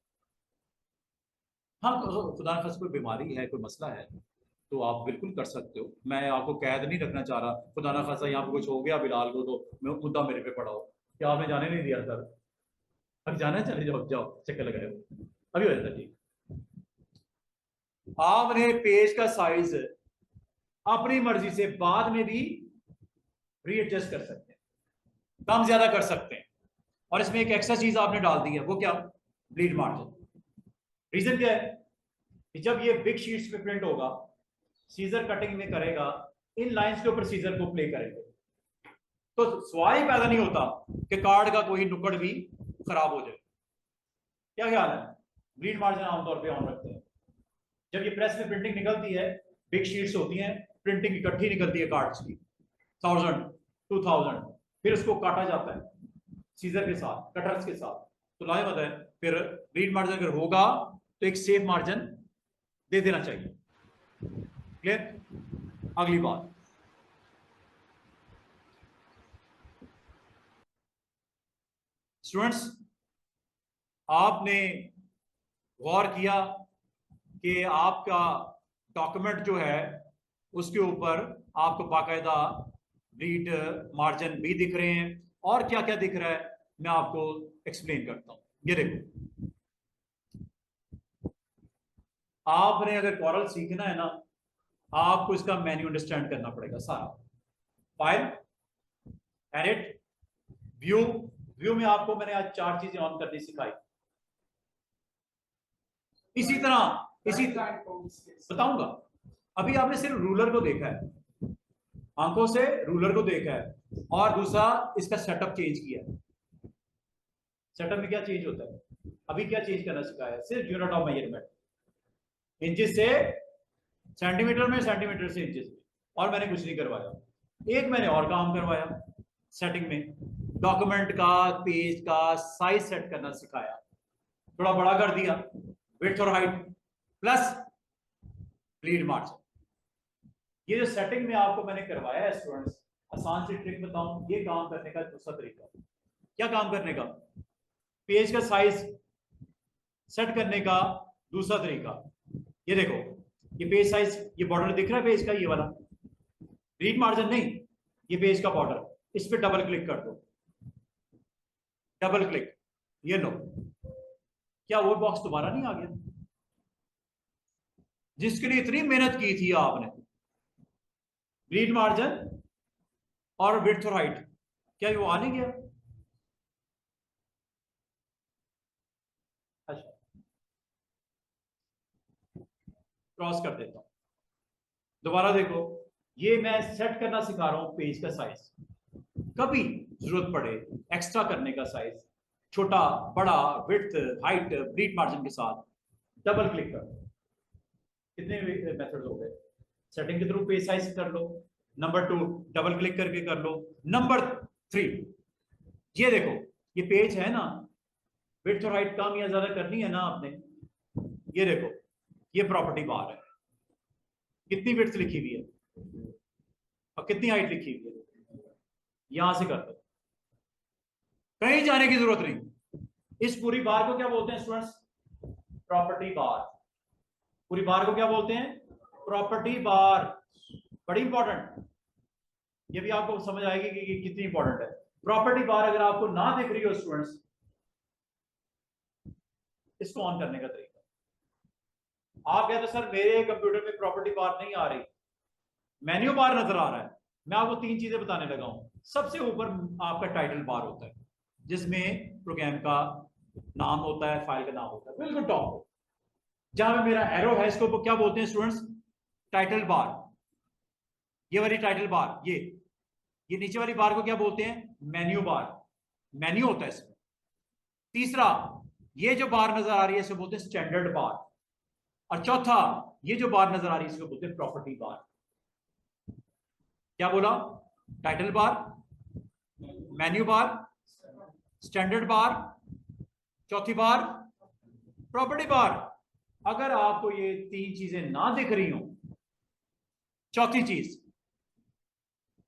हाँ खुदा न खास्ता कोई बीमारी है, कोई मसला है तो आप बिल्कुल कर सकते हो। मैं आपको कैद नहीं रखना चाह रहा। खुदा न खास्ता यहाँ पे कुछ हो गया बिलाल को तो मुद्दा मेरे पे पड़ा हो, क्या आपने जाने नहीं दिया सर? अभी जाना है, चले जाओ जाओ, चक्कर लगाए अभी हो जाता ठीक। आपने पेज का साइज अपनी मर्जी से बाद में भी रीएडजस्ट कर सकते हैं, कम ज्यादा कर सकते हैं। और इसमें एक एक्स्ट्रा चीज आपने डाल दी है, वो क्या? Bleed margin. रीजन क्या है कि जब ये बिग शीट्स पे प्रिंट होगा, सीजर कटिंग में करेगा, इन लाइंस के ऊपर सीजर को प्ले करेंगे, तो सवाल ही पैदा नहीं होता कि कार्ड का कोई नुक्कड़ भी खराब हो जाए। क्या ख्याल है? ब्लीड मार्जिन आमतौर पे ऑन रखते हैं। जब ये प्रेस में प्रिंटिंग निकलती है, बिग शीट्स होती हैं, प्रिंटिंग इकट्ठी निकलती है कार्ड्स की 1000 2000, फिर उसको काटा जाता है सीजर के साथ, कटर्स के साथ। तो लाए बताए फिर ब्लीड मार्जिन अगर होगा तो एक सेफ मार्जिन दे देना चाहिए। क्लियर? अगली बात, स्टूडेंट्स आपने गौर किया कि आपका डॉक्यूमेंट जो है उसके ऊपर आपको बाकायदा ब्लीड मार्जिन भी दिख रहे हैं, और क्या क्या दिख रहा है मैं आपको एक्सप्लेन करता हूं। ये देखो, आपने अगर कॉरल सीखना है ना, आपको इसका मेन्यू अंडरस्टैंड करना पड़ेगा सारा। File, edit, view. व्यू में आपको मैंने आज 4 चीजें ऑन करनी सिखाई। इसी तरह बताऊंगा। अभी आपने सिर्फ रूलर को देखा है, आंखों से रूलर को देखा है, और दूसरा इसका सेटअप चेंज किया है। सेटअप में क्या चेंज होता है, अभी क्या चेंज करना सिखाया है? सिर्फ यूनिट ऑफ मेजरमेंट, इंचेस से सेंटीमीटर में, सेंटीमीटर से इंचेस में, और मैंने कुछ नहीं करवाया। एक मैंने और काम करवाया सेटिंग में, डॉक्यूमेंट का पेज का साइज सेट करना सिखाया, थोड़ा बड़ा कर दिया, विड्थ और हाइट प्लस ब्लीड मार्जिन। ये जो सेटिंग में आपको मैंने करवाया है स्टूडेंट्स, आसान सी ट्रिक बताऊं, ये काम करने का दूसरा तरीका। क्या काम करने का? पेज का साइज सेट करने का दूसरा तरीका। ये देखो, ये पेज साइज, ये बॉर्डर दिख रहा है पेज का, ये वाला ब्लीड मार्जिन नहीं, ये पेज का बॉर्डर, इस पे डबल क्लिक कर दो, डबल क्लिक, ये लो। क्या वो बॉक्स दोबारा नहीं आ गया जिसके लिए इतनी मेहनत की थी आपने? ब्लीड मार्जिन और विड्थ और हाइट, क्या वो आ नहीं गया? अच्छा, क्रॉस कर देता हूं, दोबारा देखो। ये मैं सेट करना सिखा रहा हूं पेज का साइज, कभी जरूरत पड़े एक्स्ट्रा करने का साइज, छोटा बड़ा, विड्थ हाइट ब्लीड मार्जिन के साथ, डबल क्लिक कर दो। कितने मेथड हो गए? सेटिंग के थ्रू पेज साइज कर लो, नंबर 2 डबल क्लिक करके कर लो, नंबर 3 ये देखो, ये पेज है ना, विड्थ और हाइट कम या ज्यादा करनी है ना आपने, ये देखो, ये प्रॉपर्टी बार है, कितनी विड्थ लिखी हुई है और कितनी हाइट लिखी हुई है, यहां से कर दो, कहीं जाने की जरूरत नहीं। इस पूरी बार को क्या बोलते हैं स्टूडेंट्स? प्रॉपर्टी बार। पूरी बार को क्या बोलते हैं? प्रॉपर्टी बार। बड़ी इंपॉर्टेंट, ये भी आपको समझ आएगी कि कितनी इंपॉर्टेंट है प्रॉपर्टी बार। अगर आपको ना दिख रही हो स्टूडेंट्स, इसको ऑन करने का तरीका, आप कहते सर मेरे कंप्यूटर में प्रॉपर्टी बार नहीं आ रही, मेन्यू बार नजर आ रहा है। मैं आपको तीन चीजें बताने लगा हूं। सबसे ऊपर आपका टाइटल बार होता है, जिसमें प्रोग्राम का नाम होता है, फाइल का नाम होता है, बिल्कुल टॉप जहां पे मेरा एरो है, इसको क्या बोलते हैं स्टूडेंट्स? Title bar. ये वाली टाइटल बार, ये नीचे वाली बार को क्या बोलते हैं? Menu bar. मेन्यू होता है इसमें। तीसरा, ये जो बार नजर आ रही है इसे बोलते हैं स्टैंडर्ड बार। और चौथा, ये जो बार नजर आ रही है इसको बोलते हैं प्रॉपर्टी बार। क्या बोला? Title bar, menu bar, standard bar, चौथी बार प्रॉपर्टी बार। अगर आपको ये तीन चीजें ना दिख रही हो, चौथी चीज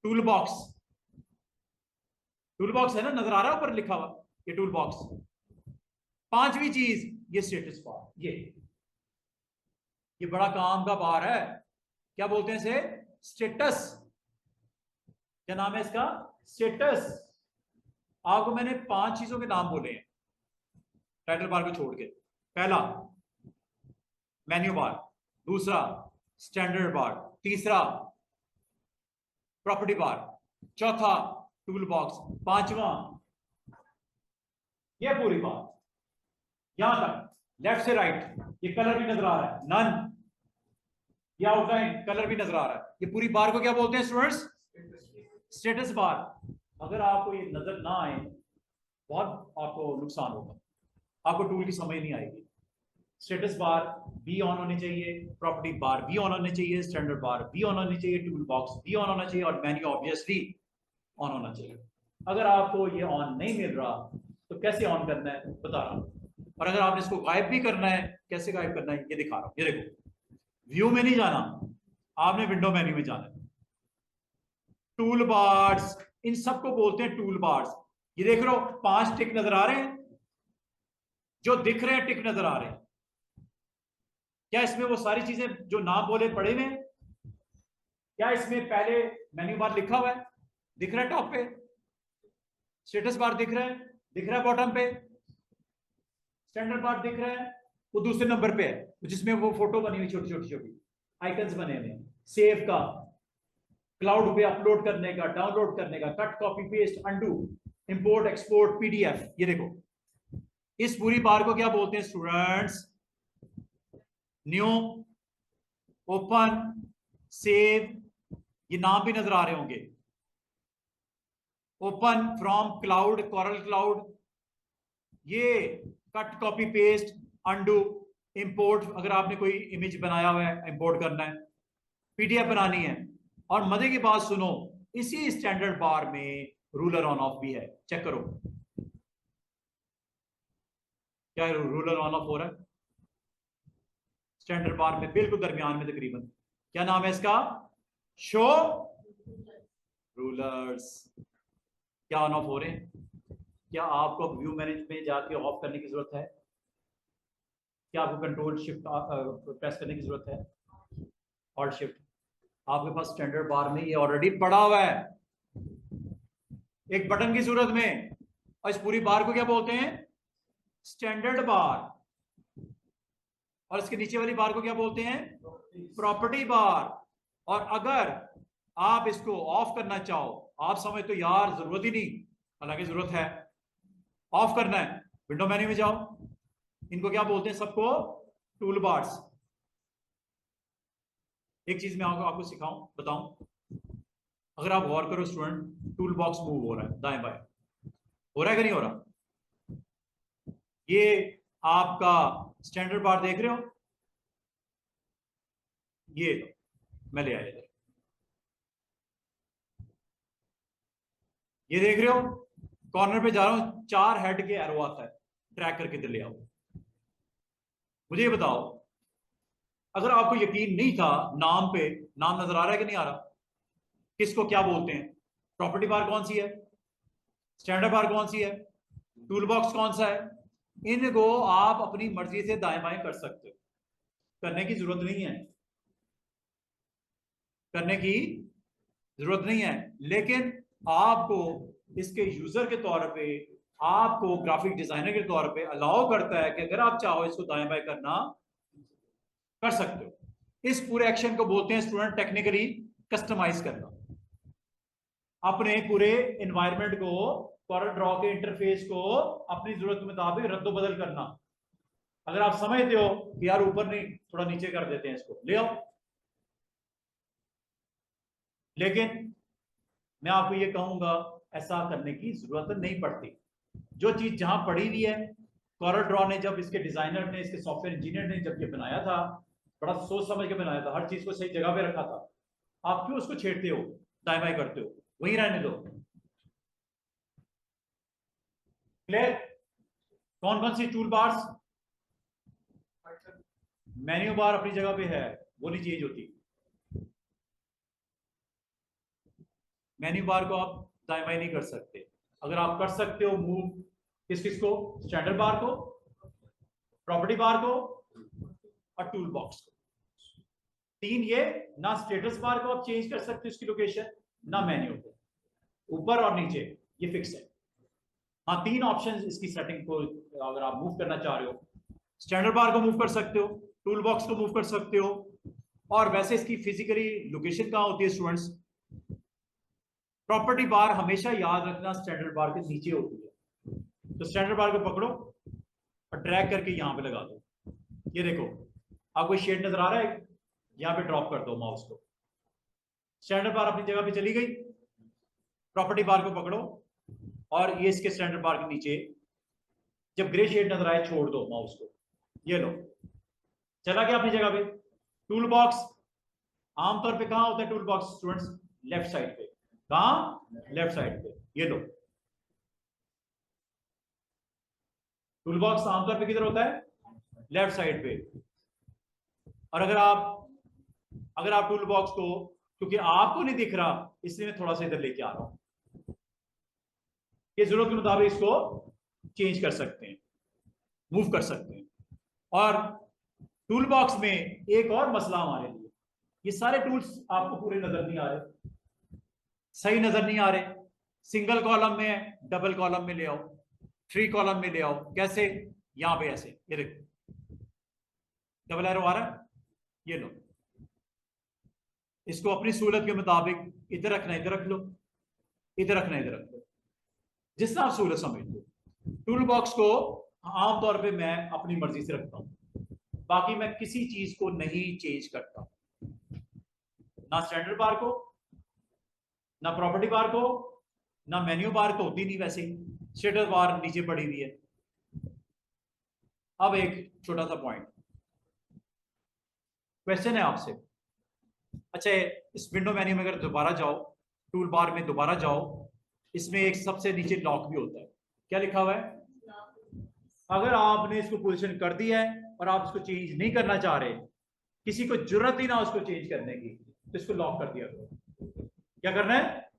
टूल बॉक्स। टूल बॉक्स है ना, नजर आ रहा है ऊपर लिखा हुआ, ये टूल बॉक्स। पांचवी चीज ये स्टेटस बार। ये बड़ा काम का बार है। क्या बोलते हैं इसे? स्टेटस। क्या नाम है इसका? स्टेटस। आपको मैंने पांच चीजों के नाम बोले हैं टाइटल बार को छोड़ के। पहला मेन्यू बार, दूसरा स्टैंडर्ड बार, तीसरा प्रॉपर्टी बार, चौथा टूल बॉक्स, पांचवा ये पूरी बात। यहां तक लेफ्ट से राइट, ये कलर भी नजर आ रहा है, नन। ये आउटलाइन कलर भी नजर आ रहा है। ये पूरी बार को क्या बोलते हैं स्टूडेंट्स? Status bar. अगर आपको ये नजर ना आए, बहुत आपको नुकसान होगा, आपको टूल की समझ नहीं आएगी। स्टेटस बार भी ऑन होनी चाहिए, प्रॉपर्टी बार भी ऑन होनी चाहिए, स्टैंडर्ड बार भी ऑन होनी चाहिए, टूल बॉक्स भी ऑन होना चाहिए, और मेन्यू ऑब्वियसली ऑन होना चाहिए। अगर आपको ये ऑन नहीं मिल रहा तो कैसे ऑन करना है बता रहा हूं। और अगर आपने इसको गायब भी करना है, कैसे गायब करना है ये दिखा रहा हूं। ये देखो, व्यू में नहीं जाना, आपने विंडो मेन्यू में जाना है। टूल बार्स, इन सबको बोलते हैं टूल बार्स। ये देख रहे हो 5 टिक नजर आ रहे हैं, जो दिख रहे हैं टिक नजर आ रहे हैं। क्या इसमें वो सारी चीजें जो नाम बोले पड़े हुए हैं? क्या इसमें पहले मेन्यू बार लिखा हुआ है? दिख रहा है टॉप पे? स्टेटस बार दिख रहा है? दिख रहा है बॉटम पे? स्टैंडर्ड बार दिख रहा है? वो दूसरे नंबर पे है, जिसमें वो फोटो बनी हुई छोटी छोटी छोटी आइकन्स बने हुए हैं, सेव का, क्लाउड पे अपलोड करने का, डाउनलोड करने का, cut copy paste undo, import export PDF. ये देखो, इस पूरी बार को क्या बोलते हैं स्टूडेंट्स? New, open, save. ये नाम भी नजर आ रहे होंगे। Open from cloud, Corel cloud. ये cut copy paste undo, import, अगर आपने कोई इमेज बनाया हुआ है इंपोर्ट करना है, पीडीएफ बनानी है। और मजे की बात सुनो, इसी स्टैंडर्ड बार में रूलर ऑन ऑफ भी है। चेक करो, क्या रूलर ऑन ऑफ हो रहा है स्टैंडर्ड बार में, बिल्कुल दरमियान में तकरीबन। क्या नाम है इसका? Show rulers. क्या ऑन ऑफ हो रहे हैं? क्या आपको व्यू मैनेज में जाके ऑफ करने की जरूरत है? क्या आपको कंट्रोल शिफ्ट प्रेस करने की जरूरत है? और शिफ्ट आपके पास स्टैंडर्ड बार में ये ऑलरेडी पड़ा हुआ है, एक बटन की सूरत में। और इस पूरी बार को क्या बोलते हैं? Standard bar. और इसके नीचे वाली बार को क्या बोलते हैं? प्रॉपर्टी बार। और अगर आप इसको ऑफ करना चाहो, आप समझ तो यार जरूरत ही नहीं, हालांकि जरूरत है, ऑफ करना है, विंडो मेन्यू में जाओ। इनको क्या बोलते हैं सबको? Tool bars. एक चीज मैं आपको सिखाऊं, बताऊं, अगर आप गौर करो स्टूडेंट, टूल बॉक्स मूव हो रहा है दाएं बाएं, हो रहा है कि नहीं हो रहा? ये आपका स्टैंडर्ड बार देख रहे हो, ये मैं ले आया, ये देख रहे हो, कॉर्नर पे जा रहा हूं, 4 हेड के एरो आता है, ट्रैक करके इधर ले आओ। मुझे ये बताओ, अगर आपको यकीन नहीं था नाम पे, नाम नजर आ रहा है कि नहीं आ रहा? किसको क्या बोलते हैं? प्रॉपर्टी बार कौन सी है? स्टैंडर्ड बार कौन सी है? टूल बॉक्स कौन सा है? इनको आप अपनी मर्जी से दाएं बाएं कर सकते हो, करने की जरूरत नहीं है, करने की जरूरत नहीं है। लेकिन आपको इसके यूजर के तौर पे, आपको ग्राफिक डिजाइनर के तौर पे अलाउ करता है कि अगर आप चाहो इसको दाएं बाएं करना कर सकते हो। इस पूरे एक्शन को बोलते हैं स्टूडेंट टेक्निकली कस्टमाइज करना, अपने पूरे एनवायरनमेंट को, कॉरल ड्रॉ के इंटरफेस को अपनी जरूरत के मुताबिक रद्दो बदल करना। अगर आप समझते हो कि यार ऊपर नहीं थोड़ा नीचे कर देते हैं, इसको ले आओ। लेकिन मैं आपको ये कहूंगा ऐसा करने की जरूरत नहीं पड़ती। जो चीज जहां पड़ी हुई है, कॉरल ड्रॉ ने जब इसके डिजाइनर ने, इसके सॉफ्टवेयर इंजीनियर ने जब ये बनाया था, बड़ा सोच समझ के बनाया था, हर चीज को सही जगह पे रखा था। आप क्यों उसको छेड़ते हो, दाएं बाएं करते हो? वहीं रहने दो। क्लियर? कौन कौन सी टूल बार्स? मेन्यू बार अपनी जगह पे है, वो नहीं चेंज होती। मेन्यू बार को आप दाएं बाएं नहीं कर सकते। अगर आप कर सकते हो मूव किस किस को, स्टैंडर्ड बार को, प्रॉपर्टी बार को और टूल बॉक्स को। तीन ये, ना स्टेटस बार को आप चेंज कर सकते हो इसकी लोकेशन, ना मेन्यू को, ऊपर और नीचे ये फिक्स है। हाँ, तीन ऑप्शन इसकी सेटिंग को अगर आप मूव करना चाह रहे हो, स्टैंडर्ड बार को मूव कर सकते हो, टूल बॉक्स को मूव कर सकते हो। और वैसे इसकी फिजिकली लोकेशन कहां होती है स्टूडेंट्स? प्रॉपर्टी बार हमेशा याद रखना स्टैंडर्ड बार के नीचे होती है। तो स्टैंडर्ड बार को पकड़ो और ड्रैग करके यहां पे लगा दो। ये देखो, आपको शेड नजर आ रहा है, यहां पे ड्रॉप कर दो माउस को, स्टैंडर्ड बार अपनी जगह पे चली गई। प्रॉपर्टी बार को पकड़ो और ये इसके स्टैंडर्ड बार के नीचे, जब ग्रे शेड नजर आए छोड़ दो माउस को, ये लो चला गया अपनी जगह पे। टूल बॉक्स आमतौर पे कहां होता है? Tool box students left side पे। कहां? लेफ्ट साइड पे। ये लो, टूल बॉक्स आमतौर पे किधर होता है? लेफ्ट साइड पे। और अगर आप टूल बॉक्स को, क्योंकि आपको नहीं दिख रहा इसलिए मैं थोड़ा सा इधर लेके आ रहा हूं, ये जरूरत के मुताबिक इसको चेंज कर सकते हैं, मूव कर सकते हैं। और टूल बॉक्स में एक और मसला हमारे लिए, ये सारे टूल्स आपको पूरे नजर नहीं आ रहे, सही नजर नहीं आ रहे। सिंगल कॉलम में, डबल कॉलम में ले आओ, 3 कॉलम में ले आओ। कैसे? यहां पे ऐसे, ये देखो डबल एरो आ रहा है, ये लो। इसको अपनी सहूलत के मुताबिक इधर रखना इधर रख लो, इधर रखना इधर रख लो, जिस तरह आप सहूलत समझ लो। टूल बॉक्स को आमतौर पे मैं अपनी मर्जी से रखता हूं, बाकी मैं किसी चीज को नहीं चेंज करता, ना स्टैंडर्ड बार को, ना प्रॉपर्टी बार को, ना मेन्यू बार तो होती नहीं वैसे ही, स्टेटस बार नीचे पड़ी हुई है। अब एक छोटा सा पॉइंट, क्वेश्चन है आपसे। अच्छा, इस विंडो मेन्यू में अगर दोबारा जाओ, टूल बार में दोबारा जाओ, इसमें एक सबसे नीचे लॉक भी होता है। क्या लिखा हुआ है? अगर आपने इसको पोजीशन कर दिया है और आप इसको चेंज नहीं करना चाह रहे, किसी को जरूरत ही ना उसको चेंज करने की, तो इसको लॉक कर दिया करो। क्या करना है?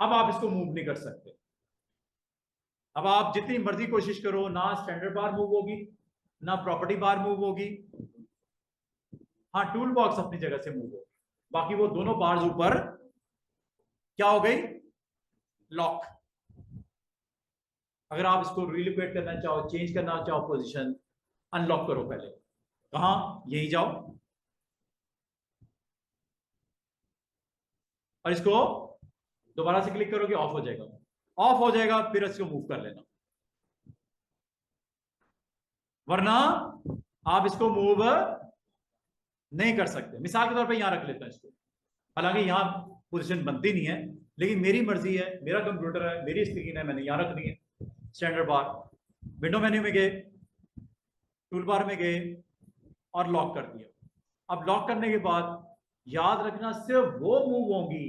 अब आप इसको मूव नहीं कर सकते। अब आप जितनी मर्जी कोशिश करो, ना स्टैंडर्ड बार मूव होगी, ना प्रॉपर्टी बार मूव होगी। हाँ, टूल बॉक्स अपनी जगह से मूव हो, बाकी वो दोनों बार्स ऊपर क्या हो गई? लॉक। अगर आप इसको रिलोकेट करना चाहो, चेंज करना चाहो पोजीशन, अनलॉक करो पहले। कहां? यही जाओ और इसको दोबारा से क्लिक करोगे, ऑफ हो जाएगा। ऑफ हो जाएगा, फिर इसको मूव कर लेना, वरना आप इसको मूव नहीं कर सकते। मिसाल के तौर पे यहां रख लेता हूं इसको, हालांकि यहां पोजीशन बनती नहीं है, लेकिन मेरी मर्जी है, मेरा कंप्यूटर है, मेरी स्क्रीन है, मैंने यहां रखनी है। स्टैंडर्ड बार, विंडो मेन्यू में गए, टूल बार में गए और लॉक कर दिया। अब लॉक करने के बाद याद रखना सिर्फ वो मूव होंगी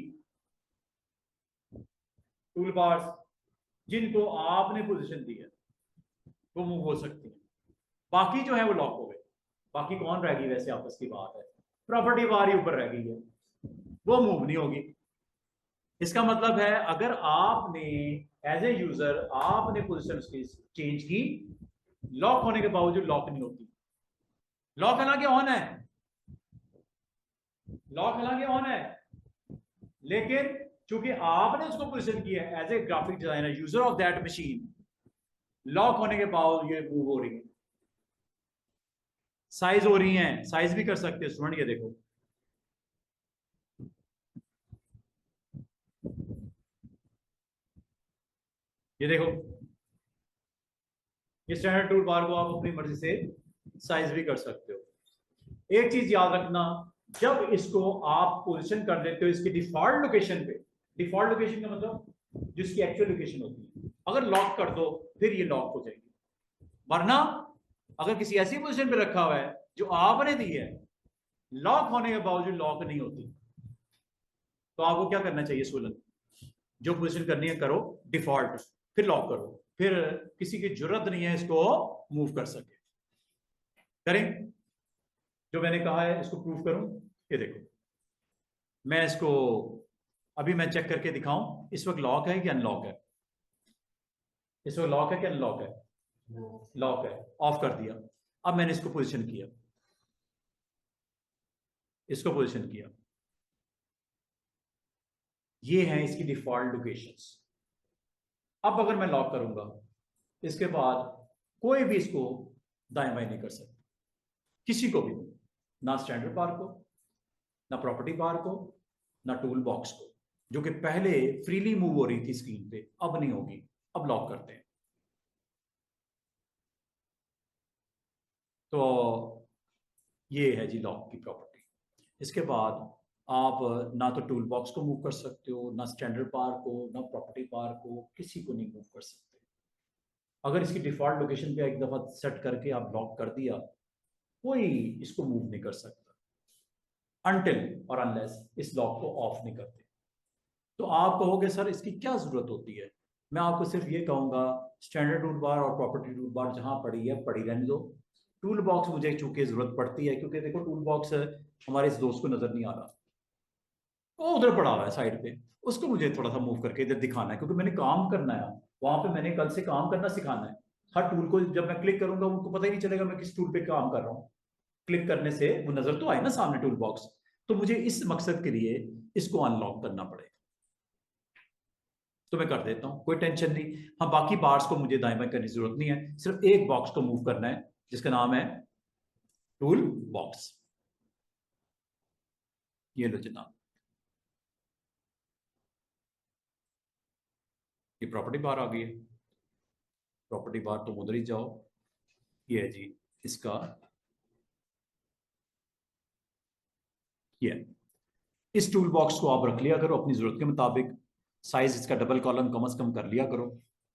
टूल बार्स जिनको आपने पोजीशन दी है, वो मूव हो सकती है। बाकी जो है वो लॉक हो गए। बाकी कौन रह गई? वैसे आपस की बात है, प्रॉपर्टी बार ही ऊपर रह गई है, वो मूव नहीं होगी। इसका मतलब है अगर आपने एज ए यूजर आपने पोजीशन उसकी चेंज की, लॉक होने के बावजूद लॉक नहीं होती। लॉक हालांकि ऑन है, लॉक हालांकि ऑन है, लेकिन चूंकि आपने उसको पोजीशन किया है as a graphic designer, user of that machine, lock होने के बावजूद ये मूव हो रही है। साइज हो रही हैं, साइज भी कर सकते हो स्टूडेंट। ये देखो, ये देखो, ये स्टैंडर्ड टूल बार को आप अपनी मर्जी से साइज भी कर सकते हो। एक चीज याद रखना, जब इसको आप पोजीशन कर देते हो इसकी डिफॉल्ट लोकेशन पे, डिफॉल्ट लोकेशन का मतलब जिसकी एक्चुअल लोकेशन होती है, अगर लॉक कर दो फिर ये लॉक हो जाएगी। वरना अगर किसी ऐसी पोजीशन पे रखा हुआ है जो आपने दी है, लॉक होने के बावजूद लॉक नहीं होती, तो आपको क्या करना चाहिए सोलन, जो पोजीशन करनी है करो डिफॉल्ट, फिर लॉक करो, फिर किसी की जरूरत नहीं है इसको मूव कर सके। करें जो मैंने कहा है, इसको प्रूफ करूं। ये देखो, मैं इसको अभी मैं चेक करके दिखाऊं, इस वक्त लॉक है कि अनलॉक है? इस वक्त लॉक है कि अनलॉक है? लॉक है। ऑफ कर दिया। अब मैंने इसको पोजीशन किया, इसको पोजीशन किया, ये है इसकी डिफॉल्ट लोकेशंस। अब अगर मैं लॉक करूंगा, इसके बाद कोई भी इसको दाएं बाएं नहीं कर सकता, किसी को भी, ना स्टैंडर्ड बार को, ना प्रॉपर्टी बार को, ना टूल बॉक्स को, जो कि पहले फ्रीली मूव हो रही थी स्क्रीन पे, अब नहीं होगी। अब लॉक करते हैं, तो ये है जी लॉक की प्रॉपर्टी। इसके बाद आप ना तो टूल बॉक्स को मूव कर सकते हो, ना स्टैंडर्ड बार को, ना प्रॉपर्टी बार को, किसी को नहीं मूव कर सकते। अगर इसकी डिफॉल्ट लोकेशन पे एक दफा सेट करके आप लॉक कर दिया, कोई इसको मूव नहीं कर सकता अनटिल और अनलेस इस लॉक को ऑफ नहीं करते। तो आप कहोगे सर इसकी क्या जरूरत होती है? मैं आपको सिर्फ ये कहूंगा, स्टैंडर्ड टूल बार और प्रॉपर्टी टूल बार जहां पड़ी है पड़ी रहने दो। टूल बॉक्स मुझे चूंकि जरूरत पड़ती है, क्योंकि देखो टूल बॉक्स हमारे इस दोस्त को नजर नहीं आ रहा, वो उधर पड़ा हुआ है साइड पे, उसको मुझे थोड़ा सा मूव करके इधर दिखाना है, क्योंकि मैंने काम करना है वहां पे, मैंने कल से काम करना सिखाना है। हर टूल को जब मैं क्लिक करूंगा उनको पता ही नहीं चलेगा मैं किस टूल पे काम कर रहा हूँ। क्लिक करने से वो नजर तो आए ना सामने टूल बॉक्स, तो मुझे इस मकसद के लिए इसको अनलॉक करना पड़ेगा। तो मैं कर देता हूं, कोई टेंशन नहीं। हाँ, बाकी बार्स को मुझे दाएं बाएं करने की जरूरत नहीं है, सिर्फ एक बॉक्स को मूव करना है जिसका नाम है टूल बॉक्स। ये लो जनाब, ये प्रॉपर्टी बार आ गई है। प्रॉपर्टी बार तो उधर ही जाओ, ये है जी इसका, ये है। इस टूल बॉक्स को आप रख लिया करो अपनी जरूरत के मुताबिक, साइज इसका डबल कॉलम कम से कम कर लिया करो,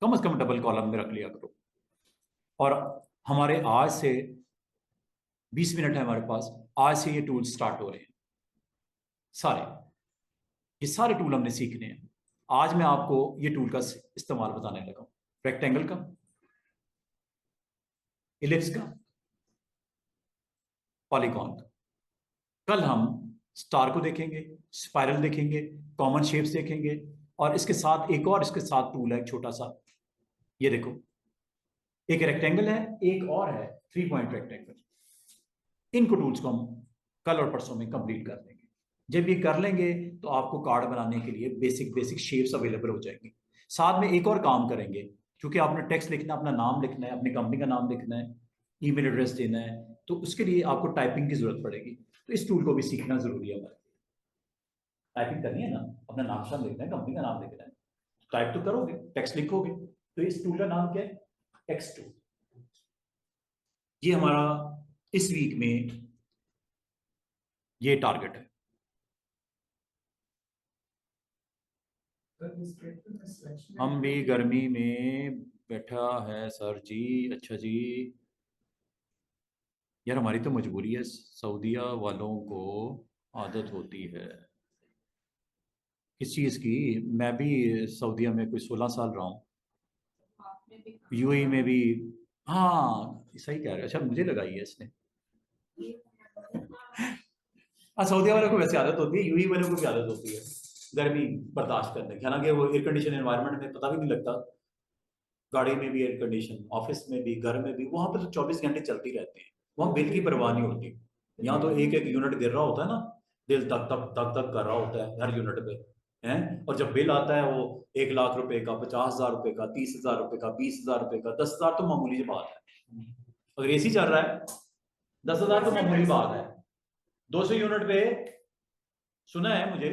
कम से कम डबल कॉलम में रख लिया करो। और हमारे आज से 20 मिनट है हमारे पास, आज से ये टूल स्टार्ट हो रहे हैं सारे, ये सारे टूल हमने सीखने हैं। आज मैं आपको ये टूल का इस्तेमाल बताने लगा हूं, रेक्टेंगल का, इलिप्स का, पॉलीगॉन का। कल हम स्टार को देखेंगे, स्पाइरल देखेंगे, कॉमन शेप्स देखेंगे, और इसके साथ एक और इसके साथ टूल है छोटा सा, ये देखो, एक रेक्टेंगल है, एक और है 3 पॉइंट रेक्टेंगल। इनको टूल्स को हम कल और परसों में कंप्लीट कर देंगे। जब ये कर लेंगे तो आपको कार्ड बनाने के लिए बेसिक बेसिक शेप्स अवेलेबल हो जाएंगे। साथ में एक और काम करेंगे, क्योंकि आपने टेक्स्ट लिखना, अपना नाम लिखना है, अपनी कंपनी का नाम लिखना है, ईमेल एड्रेस देना है, तो उसके लिए आपको टाइपिंग की जरूरत पड़ेगी। तो इस टूल को भी सीखना जरूरी है हमारे। टाइपिंग करनी है ना, अपना नाम शाम लिखना है, कंपनी का नाम लिखना है, टाइप तो करोगे, टेक्स्ट लिखोगे। तो इस टूल का नाम क्या है? Text tool. ये हमारा इस वीक में ये टारगेट है। हम भी गर्मी में बैठा है सर जी। अच्छा जी, यार हमारी तो मजबूरी है, सऊदीया वालों को आदत होती है किस चीज़ की। मैं भी सऊदीया में कोई 16 साल रहा हूँ, यूएई में भी। हाँ सही कह रहे हैं, अच्छा मुझे लगाई है इसने। हाँ, सऊदीया वालों को वैसे आदत होती है, यूएई वालों को भी आदत होती है गर्मी बर्दाश्त करने की, हालांकि वो एयर कंडीशन एनवायरनमेंट में पता भी नहीं लगता। गाड़ी में भी एयर कंडीशन, ऑफिस में भी, घर में भी, वहां पर तो 24 घंटे चलती रहती है, वहां बिल की परवाह नहीं होती। यहाँ तो एक एक यूनिट गिर रहा होता है ना, दिल तक तक तक तक कर रहा होता है हर यूनिट पे, है। और जब बिल आता है वो 1 लाख रुपए का, 50,000 रुपए का, 30,000 रुपए का, 20,000 रुपए का, 10,000 तो मामूली सी बात है। अगर एसी चल रहा है 10,000 तो मामूली बात है। 200 यूनिट पे सुना है मुझे,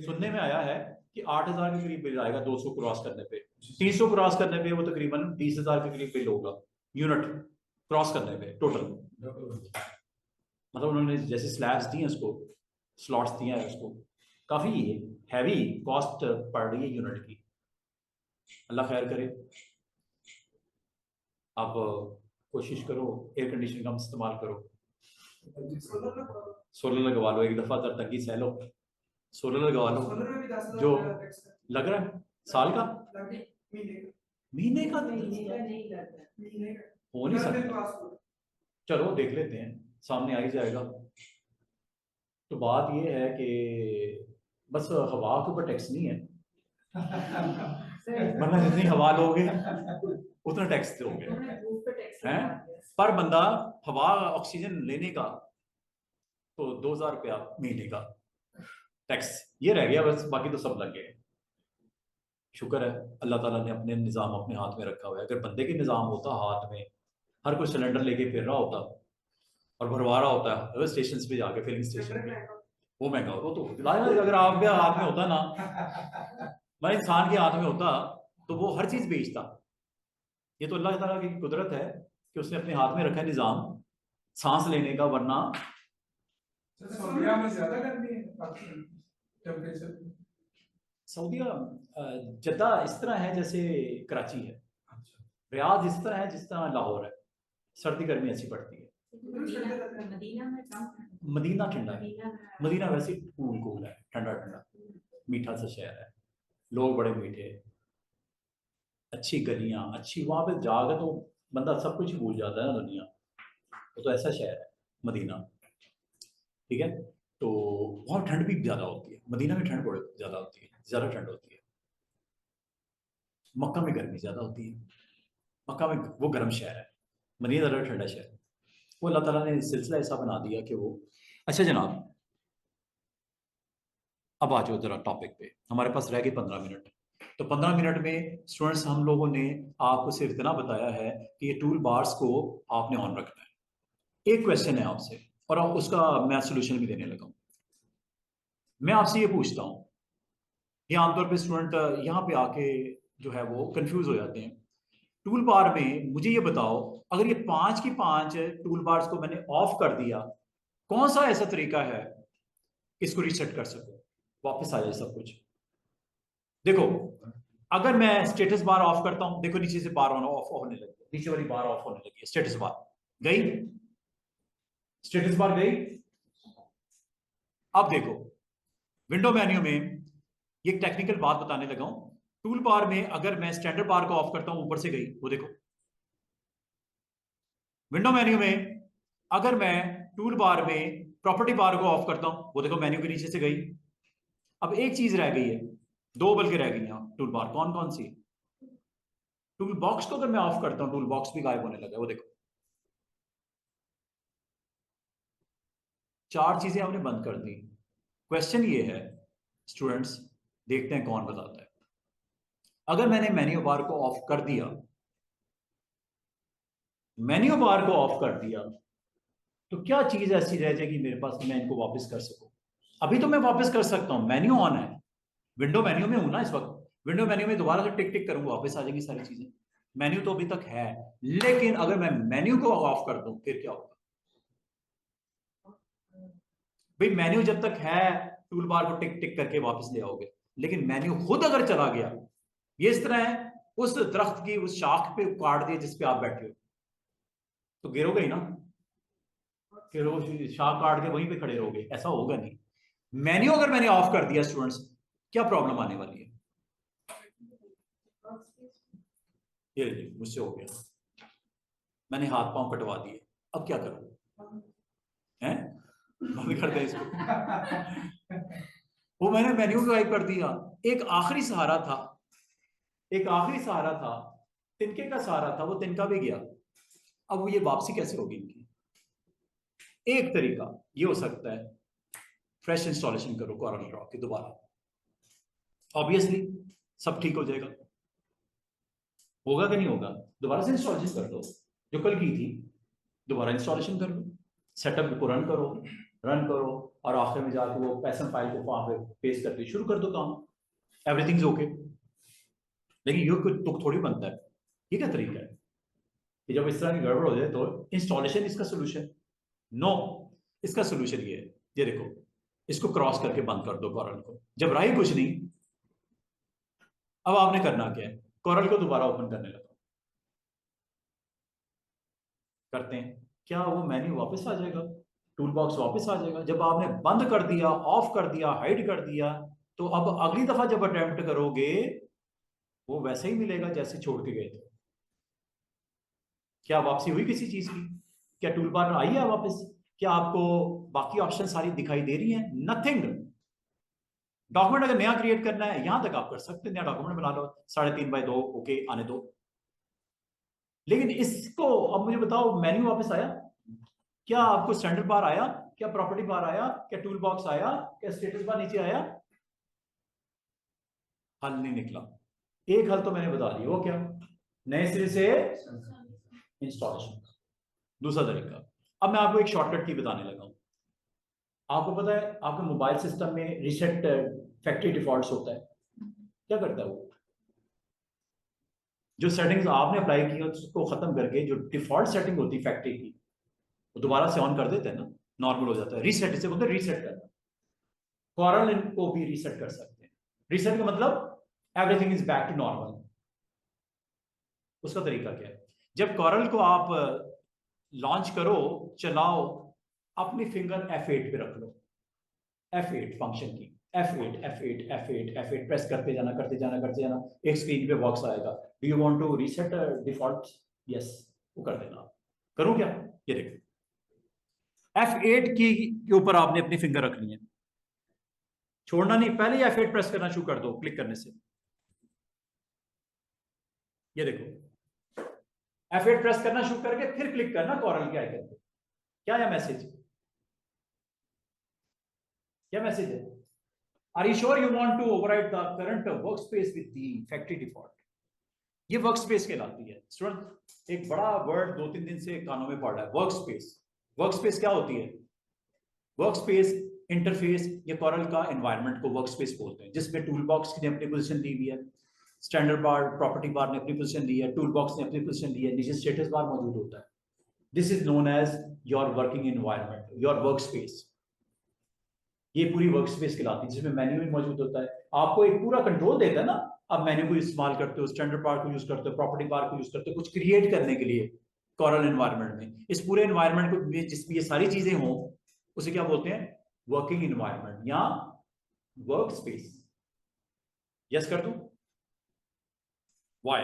सुनने में आया है कि 8,000 के करीब बिल आएगा 200 क्रॉस करने पे। 300 क्रॉस करने पे वो तकरीबन 20,000 के करीब बिल होगा यूनिट क्रॉस करने पे टोटल। मतलब उन्होंने जैसे स्लैब्स दी हैं उसको, स्लॉट्स दिया है उसको, काफी हैवी कॉस्ट पड़ रही है यूनिट की। अल्लाह खैर करे। आप कोशिश करो एयर कंडीशन का इस्तेमाल करो, सोलर लगवा लो, एक दफा तंगी सह लो, सोलर लगवा लो। जो लग रहा है साल का, महीने का हो नहीं सकता। चलो देख लेते हैं, सामने आ ही जाएगा। तो बात ये है कि बस हवा के ऊपर टैक्स नहीं है, वरना जितनी हवा लोगे उतना टैक्स दोगे हैं। पर बंदा हवा ऑक्सीजन लेने का तो 2,000 रुपया महीने का टैक्स ये रह गया बस, बाकी तो सब लग गए। शुक्र है अल्लाह ताला ने अपने निज़ाम अपने हाथ में रखा हुआ है। अगर बंदे के निज़ाम होता हाथ में, हर कोई सिलेंडर लेके फिर रहा होता और भरवा रहा होता है स्टेशन पे जाके, फिलिंग स्टेशन पे, वो महंगा होता। तो अगर आपके हाथ में होता ना, मैं इंसान के हाथ में होता तो वो हर चीज बेचता। ये तो अल्लाह ताला की कुदरत है कि उसने अपने हाथ में रखा है निजाम सांस लेने का, वरना सऊदीया जद्दा इस तरह है जैसे कराची है, रियाद इस तरह है जिस तरह लाहौर है, सर्दी गर्मी अच्छी पड़ती है। मदीना ठंडा है, मदीना वैसे कूल कूल है, ठंडा ठंडा मीठा सा शहर है, लोग बड़े मीठे, अच्छी गलियां अच्छी, वहां पे जाकर तो बंदा सब कुछ भूल जाता है ना दुनिया। तो ऐसा शहर है मदीना, ठीक है। तो वहाँ ठंड भी ज्यादा होती है, मदीना में ठंड बहुत ज्यादा होती है, ज्यादा ठंड होती है। मक्का में गर्मी ज्यादा होती है, मक्का में वो गर्म शहर है, मदीना ज्यादा ठंडा शहर है। वो अल्लाह ताला ने सिलसिला ऐसा बना दिया कि वो। अच्छा जनाब, अब आ जाओ जरा टॉपिक पे, हमारे पास रह गए 15 मिनट। तो 15 मिनट में स्टूडेंट्स हम लोगों ने आपको सिर्फ इतना बताया है कि ये टूल बार्स को आपने ऑन रखना है। एक क्वेश्चन है आपसे और उसका मैं सोल्यूशन भी देने लगा हूं। मैं आपसे ये पूछता हूं, ये आमतौर पे स्टूडेंट यहाँ पे आके जो है वो कंफ्यूज हो जाते हैं। टूल बार में मुझे ये बताओ, अगर ये 5 की 5 टूल बार्स को मैंने ऑफ कर दिया, कौन सा ऐसा तरीका है इसको रीसेट कर सको, वापस आ जाए सब कुछ। देखो, अगर मैं स्टेटस बार ऑफ करता हूं, देखो नीचे से बार ऑफ होने लगी, नीचे वाली बार ऑफ होने लगी है, स्टेटस बार गई, स्टेटस बार गई। अब देखो विंडो मेन्यू में ये टेक्निकल बात बताने लगा हूं। टूल बार में अगर मैं स्टैंडर्ड बार को ऑफ करता हूं, ऊपर से गई, वो देखो। विंडो मेन्यू में अगर मैं टूल बार में प्रॉपर्टी बार को ऑफ करता हूं, वो देखो मेन्यू के नीचे से गई। अब एक चीज रह गई है, दो बल्कि रह गई यहां टूल बार, कौन कौन सी? टूल बॉक्स को अगर मैं ऑफ करता हूं, टूल बॉक्स भी गायब होने लगा है, वो देखो। 4 चीजें हमने बंद कर दी। क्वेश्चन ये है स्टूडेंट्स, देखते हैं कौन बताता है। अगर मैंने मेन्यू बार को ऑफ कर दिया, मेन्यू बार को ऑफ कर दिया, तो क्या चीज ऐसी रह जाएगी मेरे पास कि मैं इनको वापस कर सकूं? अभी तो मैं वापस कर सकता हूं, मेन्यू ऑन है, विंडो मेन्यू में हूं ना इस वक्त। विंडो मेन्यू में दोबारा से टिक टिक करूंगा, वापस आ जाएंगी सारी चीजें। मेन्यू तो अभी तक है, लेकिन अगर मैं मेन्यू को ऑफ कर दूं फिर क्या होगा? भाई मेन्यू जब तक है, टूल बार को टिक टिक करके वापस ले आओगे, लेकिन मेन्यू खुद अगर चला गया, ये इस तरह है उस दरख्त की उस शाख पे काट दिया जिस पे आप बैठे हो, तो गिरोगे ही ना, फिर वो शाख काट के वहीं पे खड़े रहोगे, ऐसा होगा नहीं। मेन्यू अगर मैंने ऑफ कर दिया स्टूडेंट्स, क्या प्रॉब्लम आने वाली है? ये मुझसे हो गया, मैंने हाथ पांव कटवा दिए, अब क्या करूं? हैं, बंद कर दे इसको। वो मैंने मेन्यू गायब कर दिया। एक आखिरी सहारा था, एक आखिरी सहारा था, तिनके का सहारा था, वो तिनका भी गया। अब वो ये वापसी कैसे होगी इनकी? एक तरीका ये हो सकता है, फ्रेश इंस्टॉलेशन करो कोरल ड्रॉ की दोबारा, ऑब्वियसली सब ठीक हो जाएगा। होगा कि नहीं होगा? दोबारा से इंस्टॉलेशन कर दो, जो कल की थी दोबारा इंस्टॉलेशन कर लो, सेटअप को रन करो और आखिर में जाकर वो पैसन फाइल को वहां पे पेस्ट करके शुरू कर दो काम, एवरीथिंग इज ओके। लेकिन ये कोई तुक थोड़ी बनता है। ये क्या तरीका है कि जब इस तरह की गड़बड़ हो जाए तो इंस्टॉलेशन इसका सोल्यूशन? नो, इसका सोल्यूशन ये है, ये देखो, इसको क्रॉस करके बंद कर दो कॉरल को। जब रही कुछ नहीं, अब आपने करना क्या है, कॉरल को दोबारा ओपन करने लगा, करते हैं क्या, वो मेन्यू वापस आ जाएगा, टूल बॉक्स वापस आ जाएगा। जब आपने बंद कर दिया, ऑफ कर दिया, हाइड कर दिया, तो अब अगली दफा जब अटेम्प्ट करोगे वो वैसे ही मिलेगा जैसे छोड़ के गए थे। क्या वापसी हुई किसी चीज की? क्या टूल बार आई है वापस? क्या आपको बाकी ऑप्शन सारी दिखाई दे रही हैं? नथिंग। डॉक्यूमेंट अगर नया क्रिएट करना है यहां तक आप कर सकते हैं, नया डॉक्यूमेंट बना लो 3.5x2, ओके आने दो। लेकिन इसको अब मुझे बताओ, मेन्यू वापस आया क्या? आपको स्टैंडर्ड बार आया क्या? प्रॉपर्टी बार आया क्या? टूल बॉक्स आया क्या? स्टेटस बार नीचे आया? हल नहीं निकला। एक हल तो मैंने बता दिया, वो क्या? नए सिरे से इंस्टॉलेशन। दूसरा तरीका, अब मैं आपको एक शॉर्टकट की बताने लगा हूं। आपको पता है आपके मोबाइल सिस्टम में रीसेट फैक्ट्री डिफॉल्ट्स होता है, क्या करता है वो? जो सेटिंग्स आपने अप्लाई की उसको खत्म करके जो डिफॉल्ट सेटिंग होती है फैक्ट्री की, वो दोबारा से ऑन कर देते हैं ना, नॉर्मल हो जाता है। रीसेट इसे बोलते हैं, रीसेट करना। कॉरल को भी रीसेट कर सकते हैं। रीसेट का मतलब everything is back to normal. उसका तरीका क्या है? जब कॉरल को आप लॉन्च करो, चलाओ, अपनी फिंगर F8 पे रख लो, F8 फंक्शन की, F8 F8 F8 F8 press करते जाना, करते जाना, करते जाना, एक स्क्रीन पे बॉक्स आएगा, do you want to reset default? Yes, वो कर देना। करूं क्या? ये देखो, F8 की के ऊपर आपने अपनी फिंगर रखनी है, छोड़ना नहीं, पहले ही F8 प्रेस करना शुरू कर दो क्लिक करने से। ये देखो, F8 प्रेस करना शुरू करके फिर क्लिक करना कॉरल के आइकन पे। क्या है मैसेज? क्या मैसेज है? Are you sure you want to override the current workspace with the factory default? ये वर्कस्पेस कहलाती है। स्टूडेंट, एक बड़ा वर्ड 2-3 दिन से कानों में पड़ रहा है, वर्कस्पेस। वर्कस्पेस क्या होती है? वर्कस्पेस इंटरफेस या कॉरल का एनवायरनमेंट को वर्कस्पेस बोलते हैं, जिसमें टूल बॉक्स ने अपनी पोजीशन ली हुई है, स्टैंडर्ड बार, प्रॉपर्टी बार ने अपनी पोजीशन ली है, टूल बॉक्स ने अपनी पोजीशन ली है, नीचे स्टेटस बार मौजूद होता है। This is known as your working environment, your workspace. ये पूरी वर्कस्पेस कहलाती है, जिसमें मेन्यू भी मौजूद होता है, आपको एक पूरा कंट्रोल देता है ना। आप मेन्यू को इस्तेमाल करते हो, स्टैंडर्ड बार को यूज करते हो, प्रॉपर्टी बार को यूज करते हो कुछ क्रिएट करने के लिए कॉरल एनवायरनमेंट में। इस पूरे एनवायरनमेंट को जिसमें ये सारी चीजें हों उसे क्या बोलते हैं? वर्किंग एनवायरनमेंट या वर्क स्पेस। यस कर दूं? वाई?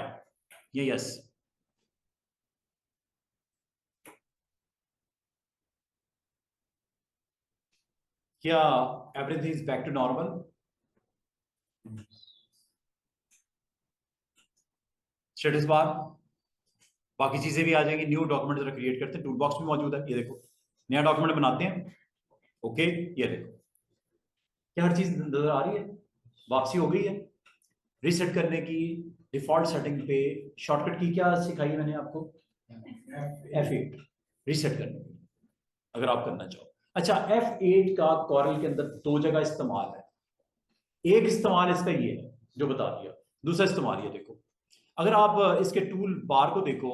ये यस। क्या everything is back to normal? Status bar, बाकी चीजें भी आ जाएंगी। न्यू डॉक्यूमेंट जरा क्रिएट करते हैं, टूल बॉक्स भी मौजूद है, ये देखो, नया डॉक्यूमेंट बनाते हैं, ओके। ये देखो, क्या हर चीज नजर आ रही है? वापसी हो गई है। रीसेट करने की डिफॉल्ट सेटिंग पे शॉर्टकट की क्या सिखाई है मैंने आपको? F8 रीसेट करने की, अगर आप करना चाहो। अच्छा, F8 का कॉरल के अंदर दो जगह इस्तेमाल है। एक इस्तेमाल इसका ये है जो बता दिया, दूसरा इस्तेमाल ये देखो। अगर आप इसके टूल बार को देखो,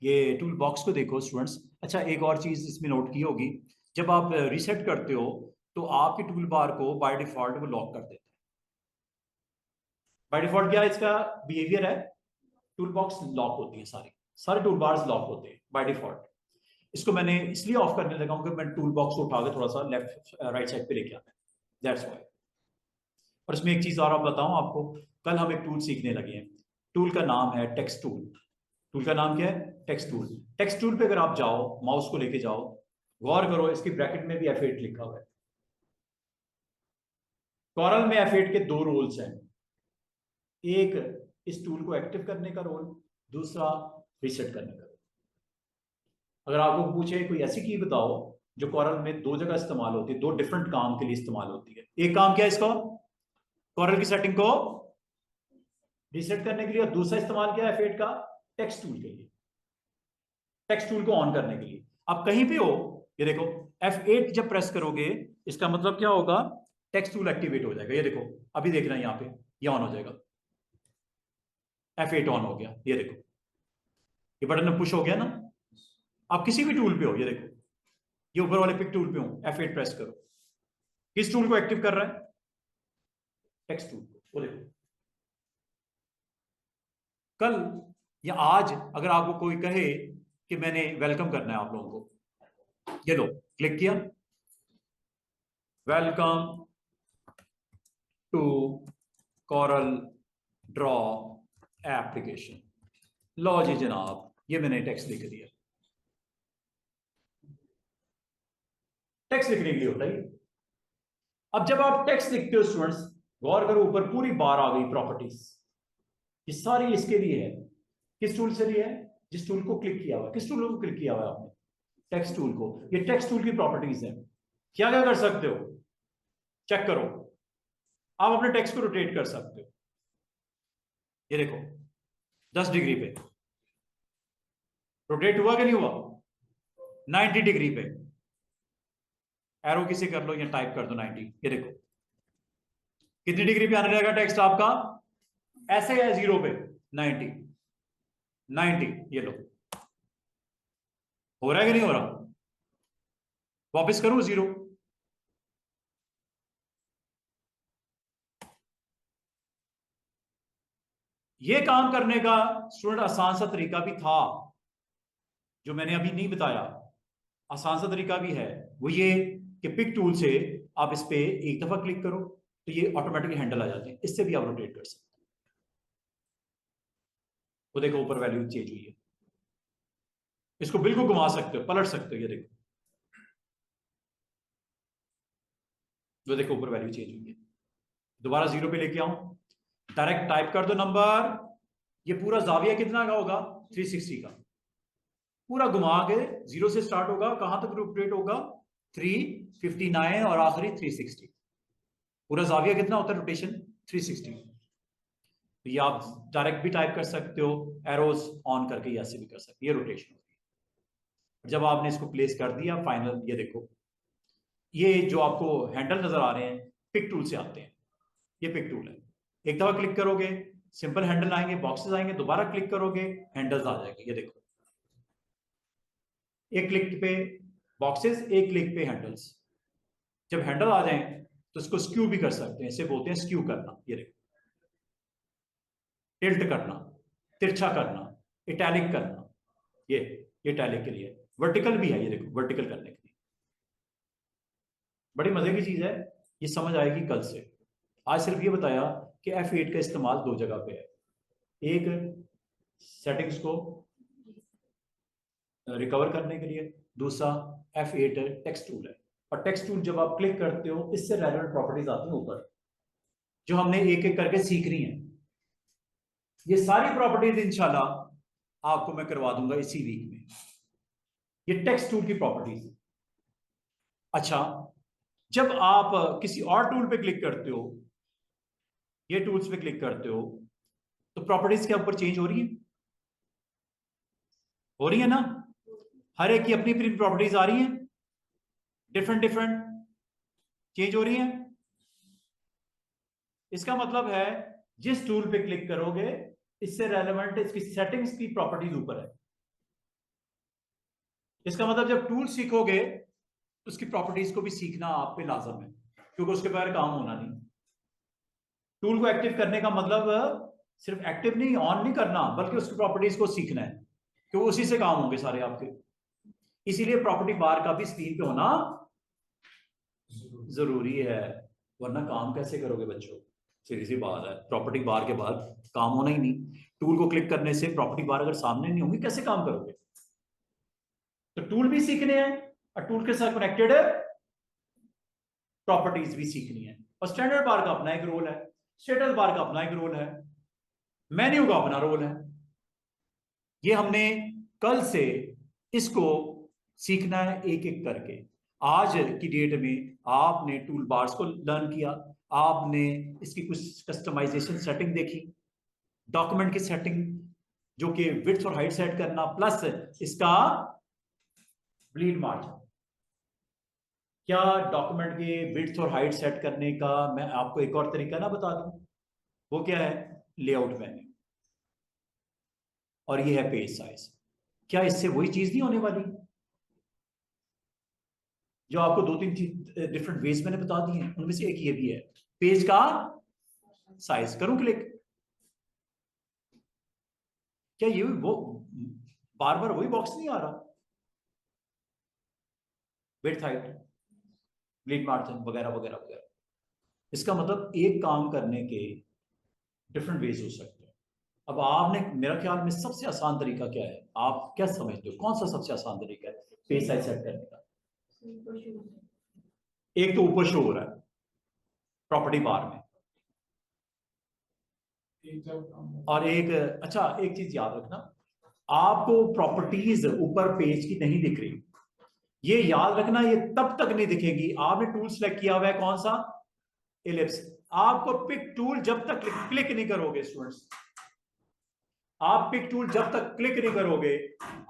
ये टूल बॉक्स को देखो स्टूडेंट्स। अच्छा, एक और चीज इसमें नोट की होगी, जब आप रीसेट करते हो तो आपके टूल बार को बाय डिफॉल्ट वो लॉक कर देते हैं। बाय डिफॉल्ट क्या इसका बिहेवियर है? टूल बॉक्स लॉक होती है, सारे सारे टूल बार्स लॉक होते हैं बाय डिफॉल्ट। इसको मैंने इसलिए ऑफ करने लगा हूं कि मैं टूल बॉक्स को उठा के थोड़ा सा लेफ्ट राइट साइड पे लेके आता है, दैट्स व्हाई। और इसमें एक चीज और आप बताऊं आपको, कल हम एक टूल सीखने लगे हैं। टूल का नाम है टेक्स्ट टूल। टूल का नाम क्या है? Text tool. टेक्स्ट टूल पे अगर आप जाओ, माउस को लेके जाओ, गौर करो इसकी ब्रैकेट में भी F8 लिखा हुआ है। कॉरल में F8 के दो रोल्स हैं, एक इस टूल को एक्टिव करने का रोल, दूसरा रीसेट करने का रोल। अगर आपको पूछे कोई ऐसी की बताओ जो कॉरल में दो जगह इस्तेमाल होती है, दो डिफरेंट काम के लिए इस्तेमाल होती है। एक काम क्या है इसका? कॉरल की सेटिंग को रीसेट करने के लिए, और दूसरा इस्तेमाल क्या है F8 का? टेक्स्ट टूल के लिए, टेक्स्ट टूल को ऑन करने के लिए। आप कहीं पे हो, ये देखो F8 जब प्रेस करोगे इसका मतलब क्या होगा, टेक्स्ट टूल एक्टिवेट हो जाएगा। ये देखो अभी देख रहे हैं यहाँ पे ये ऑन हो जाएगा, F8 ऑन हो गया। ये देखो ये बटन पुश हो गया ना। आप किसी भी टूल पे हो, ये देखो ये ऊपर वाले पिक टूल पे हो, F8 प्रेस करो, किस टूल को एक्टिव कर रहा है, टेक्स्ट टूल को। वो देखो कल या आज अगर आपको कोई कहे कि मैंने वेलकम करना है आप लोगों को, ये लो क्लिक किया, welcome to Corel draw application, लो जी जनाब ये मैंने टेक्स्ट लिख दिया। टेक्स्ट लिखने के लिए होता है। अब जब आप टेक्स्ट लिखते हो स्टूडेंट्स, गौर करो ऊपर पूरी बार आ गई प्रॉपर्टीज, ये सारी इसके लिए है। किस टूल से लिया है, जिस टूल को क्लिक किया हुआ, किस टूल को क्लिक किया हुआ आपने, टेक्स्ट टूल को। ये टेक्स्ट टूल की प्रॉपर्टीज है। क्या क्या कर सकते हो, चेक करो, आप अपने टेक्स्ट को रोटेट कर सकते हो। ये देखो 10 डिग्री पे रोटेट हुआ कि नहीं हुआ, 90 डिग्री पे एरो किसे कर लो या टाइप कर दो 90। ये देखो कितनी डिग्री पे आने लगेगा टेक्स्ट आपका, ऐसे है 0 पे 90 90। ये लो हो रहा है कि नहीं हो रहा, वापस करूं 0। ये काम करने का स्टूडेंट आसान सा तरीका भी था जो मैंने अभी नहीं बताया। आसान सा तरीका भी है, वो ये कि पिक टूल से आप इस पे एक दफा क्लिक करो तो ये ऑटोमेटिकली हैंडल आ जाते हैं, इससे भी आप रोटेट कर सकते हैं। वो देखो ऊपर वैल्यू चेंज हुई है, इसको बिल्कुल घुमा सकते हो, पलट सकते हो। ये देखो वो देखो ऊपर वैल्यू चेंज हुई है। दोबारा 0 पे लेके आऊं, डायरेक्ट टाइप कर दो नंबर, ये पूरा जाविया कितना का होगा, 360 का, पूरा घुमा के 0 से स्टार्ट होगा, कहां तक रोटेट होगा 359 और आखिरी 360। पूरा जाविया कितना होता है रोटेशन, 360। तो ये आप डायरेक्ट भी टाइप कर सकते हो, एरोज ऑन करके ऐसे भी कर सकते हो, ये रोटेशन होती है। जब आपने इसको प्लेस कर दिया फाइनल, ये देखो ये जो आपको हैंडल नजर आ रहे हैं पिक टूल से आते हैं, ये पिक टूल है। एक दफा क्लिक करोगे सिंपल हैंडल आएंगे, बॉक्सेस आएंगे, दोबारा क्लिक करोगे हैंडल्स आ जाएंगे। ये देखो एक क्लिक पे बॉक्सेस, एक क्लिक पे हैंडल्स। जब हैंडल आ जाए तो इसको स्क्यू भी कर सकते हैं, इसे बोलते हैं स्क्यू करना। ये देखो टिल्ट करना, तिरछा करना, इटैलिक करना, ये इटैलिक के लिए। वर्टिकल भी है, ये देखो वर्टिकल करने के लिए। बड़ी मजे की चीज है, ये समझ आएगी कल से। आज सिर्फ ये बताया कि F8 का इस्तेमाल 2 जगह पे है, एक सेटिंग्स को रिकवर करने के लिए, दूसरा F8 टेक्स्ट टूल है। और टेक्स्ट टूल जब आप क्लिक करते हो इससे रेलेवेंट प्रॉपर्टीज आती हैं ऊपर, जो हमने एक एक करके सीखनी है। ये सारी प्रॉपर्टीज इंशाल्लाह आपको मैं करवा दूंगा इसी वीक में, ये टेक्स्ट टूल की प्रॉपर्टीज। अच्छा जब आप किसी और टूल पे क्लिक करते हो, ये टूल्स पे क्लिक करते हो, तो प्रॉपर्टीज के ऊपर चेंज हो रही है ना, हर एक की अपनी अपनी प्रॉपर्टीज आ रही हैं, डिफरेंट डिफरेंट चेंज हो रही हैं। इसका मतलब है जिस टूल पे क्लिक करोगे इससे रेलेवेंट इसकी सेटिंग्स की प्रॉपर्टीज ऊपर है। इसका मतलब जब टूल सीखोगे तो उसकी प्रॉपर्टीज को भी सीखना आप पे लाजम है, क्योंकि उसके बगैर काम होना नहीं। टूल को एक्टिव करने का मतलब सिर्फ एक्टिव नहीं, ऑन नहीं करना, बल्कि उसकी प्रॉपर्टीज को सीखना है, क्योंकि उसी से काम होंगे सारे आपके। इसीलिए प्रॉपर्टी बार का भी स्क्रीन पे होना जरूरी है, वरना काम कैसे करोगे बच्चों, सीधी सी बात है। प्रॉपर्टी बार के बाद काम होना ही नहीं। टूल को क्लिक करने से प्रॉपर्टी बार अगर सामने नहीं होंगी कैसे काम करोगे। तो टूल भी सीखने हैं और टूल के साथ कनेक्टेड प्रॉपर्टीज भी सीखनी है। और स्टैंडर्ड बार का अपना एक रोल है, स्टेटस बार का अपना एक रोल है, मेन्यू का अपना रोल है। ये हमने कल से इसको सीखना है एक एक करके। आज की डेट में आपने टूल बार्स को लर्न किया, आपने इसकी कुछ कस्टमाइजेशन सेटिंग देखी, डॉक्यूमेंट की सेटिंग जो कि विड्थ और हाइट सेट करना, प्लस इसका ब्लीड मार्जिन, क्या डॉक्यूमेंट के विड्थ और हाइट सेट करने का मैं आपको एक और तरीका ना बता दूं? वो क्या है? लेआउट मेन्यू, और ये है पेज साइज। क्या इससे वही चीज नहीं होने वाली जो आपको दो तीन डिफरेंट वेज मैंने बता दी हैं? उनमें से एक ये भी है, पेज का साइज। करूं क्लिक? क्या ये वो बार बार वही बॉक्स नहीं आ रहा? विड्थ, हाइट, ब्लीड मार्जिन वगैरह वगैरह वगैरह। इसका मतलब एक काम करने के डिफरेंट वेज हो सकते हैं। अब आपने, मेरा ख्याल में सबसे आसान तरीका क्या है, आप क्या समझते हो कौन सा सबसे आसान तरीका है पेज साइज सेट करने का? एक तो ऊपर शो हो रहा है प्रॉपर्टी बार में, और एक, अच्छा एक चीज याद रखना, आपको प्रॉपर्टीज ऊपर पेज की नहीं दिख रही, ये याद रखना, ये तब तक नहीं दिखेगी। आपने टूल सेलेक्ट किया हुआ है कौन सा? इलिप्स। आपको पिक टूल जब तक क्लिक नहीं करोगे स्टूडेंट्स, आप पिक टूल जब तक क्लिक नहीं करोगे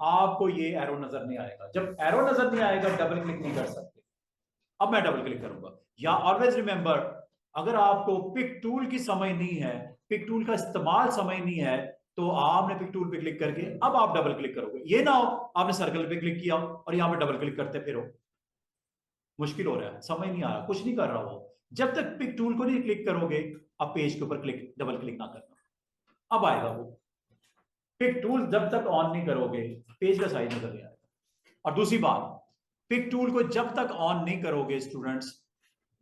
आपको ये एरो नजर नहीं आएगा। जब एरो नजर नहीं आएगा डबल क्लिक नहीं कर सकते। अब मैं डबल क्लिक करूंगा। या ऑलवेज रिमेंबर, अगर आपको पिक टूल की समझ नहीं है, पिक टूल का इस्तेमाल समझ नहीं है, तो आपने पिक टूल पे क्लिक करके अब आप डबल क्लिक करोगे। ये ना हो आपने सर्कल पे क्लिक किया और यहां पे डबल क्लिक करते फिर हो, मुश्किल हो रहा है, समझ नहीं आ रहा, कुछ नहीं कर रहा हो। जब तक पिक टूल को नहीं क्लिक करोगे अब पेज के ऊपर क्लिक, डबल क्लिक ना करना। अब आएगा वो पिक टूल, जब तक ऑन नहीं करोगे पेज का साइज नजर नहीं आएगा। और दूसरी बात, पिक टूल को जब तक ऑन नहीं करोगे स्टूडेंट्स,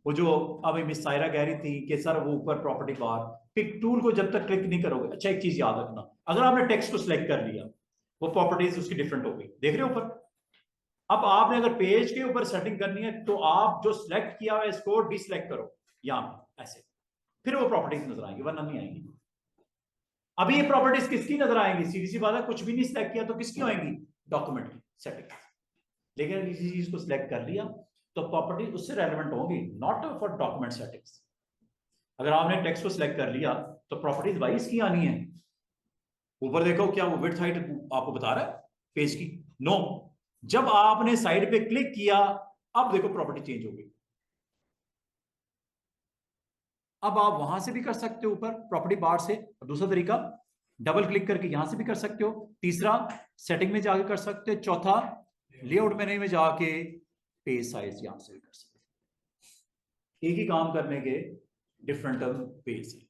वो जो अभी मिस सायरा कह रही थी कि सर वो ऊपर प्रॉपर्टी बार, पिक टूल को जब तक क्लिक नहीं करोगे। अच्छा एक चीज याद रखना, अगर आपने टेक्स्ट को सिलेक्ट कर लिया, वो प्रॉपर्टीज उसकी डिफरेंट हो गई, देख रहे हो ऊपर। अब आपने अगर पेज के ऊपर सेटिंग करनी है तो आप जो सिलेक्ट किया हुआ है इसको डिसलेक्ट करो यहां पे ऐसे, फिर वो प्रॉपर्टीज नजर आएंगी, वरना नहीं आएंगी। अभी ये प्रॉपर्टीज किसकी नजर आएंगी? सीधी सी बात है, कुछ भी नहीं सिलेक्ट किया तो किसकी आएंगी? डॉक्यूमेंट की सेटिंग। लेकिन अगर किसी चीज को सिलेक्ट कर लिया तो प्रॉपर्टी उससे रेलेवेंट होगी, नॉट फॉर डॉक्यूमेंट सेटिंग्स। अगर आपने टेक्स्ट को सिलेक्ट कर लिया तो प्रॉपर्टीज वाइज की आनी है। ऊपर देखो क्या वो विड्थ हाइट आपको बता रहा है पेज की? नो। जब आपने साइड पे क्लिक किया अब देखो प्रॉपर्टी चेंज हो गई। अब आप वहां से भी कर सकते हो ऊपर प्रॉपर्टी बार से, और दूसरा तरीका डबल क्लिक करके यहां से भी कर सकते हो, तीसरा सेटिंग में जाके कर सकते हो, चौथा लेआउट मेन्यू में जाके पेज साइज यहां से भी कर सकते हो। एक ही काम करने के डिफरेंट पेज है।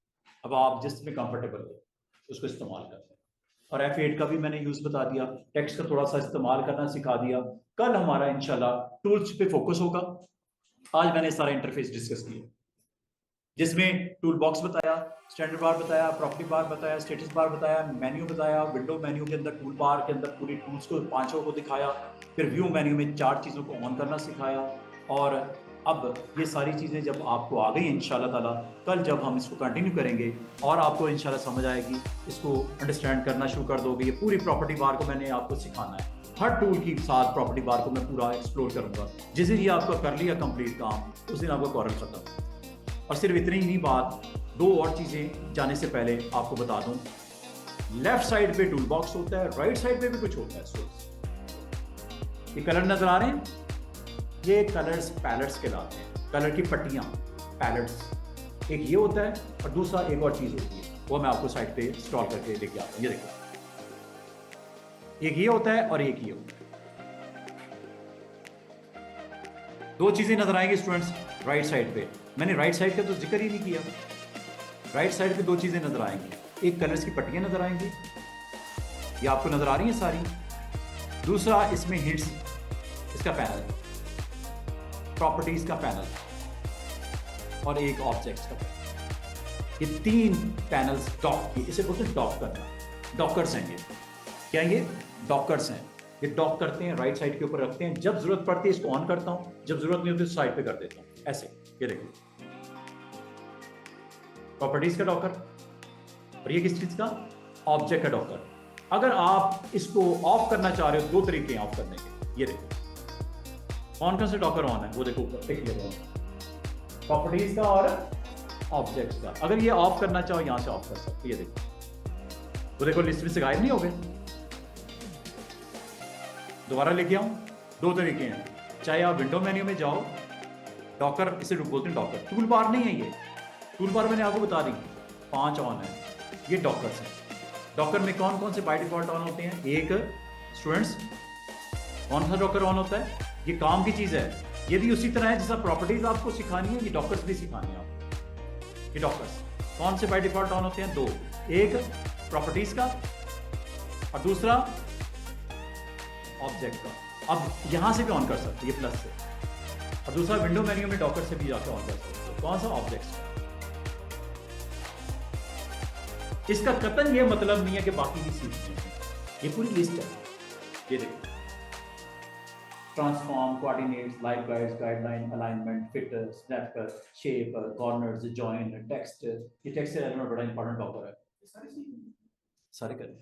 अब आप जिसमें कंफर्टेबल हो उसको इस्तेमाल करते हैं। और F8 का भी मैंने यूज बता दिया, टेक्स्ट का थोड़ा सा इस्तेमाल करना सिखा दिया। कल हमारा इंशाल्लाह टूल्स पे फोकस होगा। आज मैंने सारा इंटरफेस डिस्कस किया, जिसमें टूल बॉक्स बताया, स्टैंडर्ड बार बताया, प्रॉपर्टी बार बताया, स्टेटस बार बताया, मेन्यू बताया, विंडो मेन्यू के अंदर टूल बार के अंदर पूरी टूल्स को पांचों को दिखाया, फिर व्यू मेन्यू में 4 चीज़ों को ऑन करना सिखाया। और अब ये सारी चीज़ें जब आपको आ गई इंशाल्लाह ताला, कल जब हम इसको कंटिन्यू करेंगे और आपको इंशाल्लाह समझ आएगी, इसको अंडरस्टैंड करना शुरू कर दोगे। ये पूरी प्रॉपर्टी बार को मैंने आपको सिखाना है, हर टूल के साथ प्रॉपर्टी बार को मैं पूरा एक्सप्लोर करूंगा। जिस दिन ये आपका कर लिया कंप्लीट काम, उस दिन आपका कॉरल खत्म। और सिर्फ इतनी ही नहीं बात, 2 और चीजें जाने से पहले आपको बता दूं, लेफ्ट साइड पे टूल बॉक्स होता है, राइट साइड पे भी कुछ होता है। ये कलर नजर आ रहे हैं, ये कलर्स पैलेट्स कहलाते हैं, कलर की पट्टियां, पैलेट्स। एक ये होता है और दूसरा एक और चीज होती है, वो मैं आपको साइड पे इंस्टॉल करके लेके आता हूं। ये देखो, एक ये होता है और एक ये होता है। 2 चीजें नजर आएंगी स्टूडेंट्स राइट साइड पे। मैंने राइट साइड का तो जिक्र ही नहीं किया। राइट साइड पे 2 चीजें नजर आएंगी, एक कलर्स की पट्टियां नजर आएंगी, ये आपको नजर आ रही हैं सारी। दूसरा इसमें हिंट्स, इसका पैनल, प्रॉपर्टीज का पैनल, और एक ऑब्जेक्ट्स का पैनल। ये 3 पैनल्स डॉक की, इसे बोलते हैं डॉक करना, डॉकर्स हैं ये। क्या ये डॉकर्स हैं? ये डॉक करते हैं, राइट साइड के ऊपर रखते हैं, जब जरूरत पड़ती है इसको ऑन करता हूं, जब जरूरत नहीं होती तो साइड पे कर देता हूं ऐसे। ये देखो प्रॉपर्टीज का डॉकर, और ये किस चीज का? ऑब्जेक्ट का डॉकर। अगर आप इसको ऑफ करना चाह रहे हो, 2 तरीके हैं ऑफ करने के। ये देखो ऑन कौन से डॉकर ऑन है, वो देखो ऊपर टिक लगा है, प्रॉपर्टीज का और ऑब्जेक्ट्स का। अगर ये ऑफ करना चाहो यहां से ऑफ कर सकते। ये देखो, वो देखो लिस्ट में से गायब नहीं हो गए। दोबारा लेके आऊं, 2 तरीके हैं, चाहे आप विंडो मेन्यू में जाओ डॉकर इसे बोलते हैं डॉकर। टूल बार नहीं है ये, टूल बार मैंने आपको बता दी 5 ऑन है, ये डॉकर्स है। डॉकर में कौन कौन से बाय डिफॉल्ट ऑन होते हैं? एक स्टूडेंट्स, कौन सा डॉकर ऑन होता है? ये काम की चीज है, ये भी उसी तरह है जैसा प्रॉपर्टीज आपको सिखानी है, ये डॉकर्स भी सिखानी है आपको। ये डॉकर्स कौन से बाय डिफॉल्ट ऑन होते हैं? 2, एक प्रॉपर्टीज का और दूसरा ऑब्जेक्ट का। अब यहां से भी ऑन कर सकते हैं ये प्लस से, और दूसरा विंडो मेन्यू में डॉकर से भी जाकर ऑन कर सकते हो। कौन सा? ऑब्जेक्ट्स। इसका कतन ये मतलब नहीं है कि बाकी भी सीखनी है, ये पूरी लिस्ट है। ये देखो, transform, coordinates, light guides, guideline, alignment, fitter, snapper, shape, corners, join, text. ये टेक्स्ट एलिमेंट बड़ा इंपॉर्टेंट डॉकर है, सारे करें।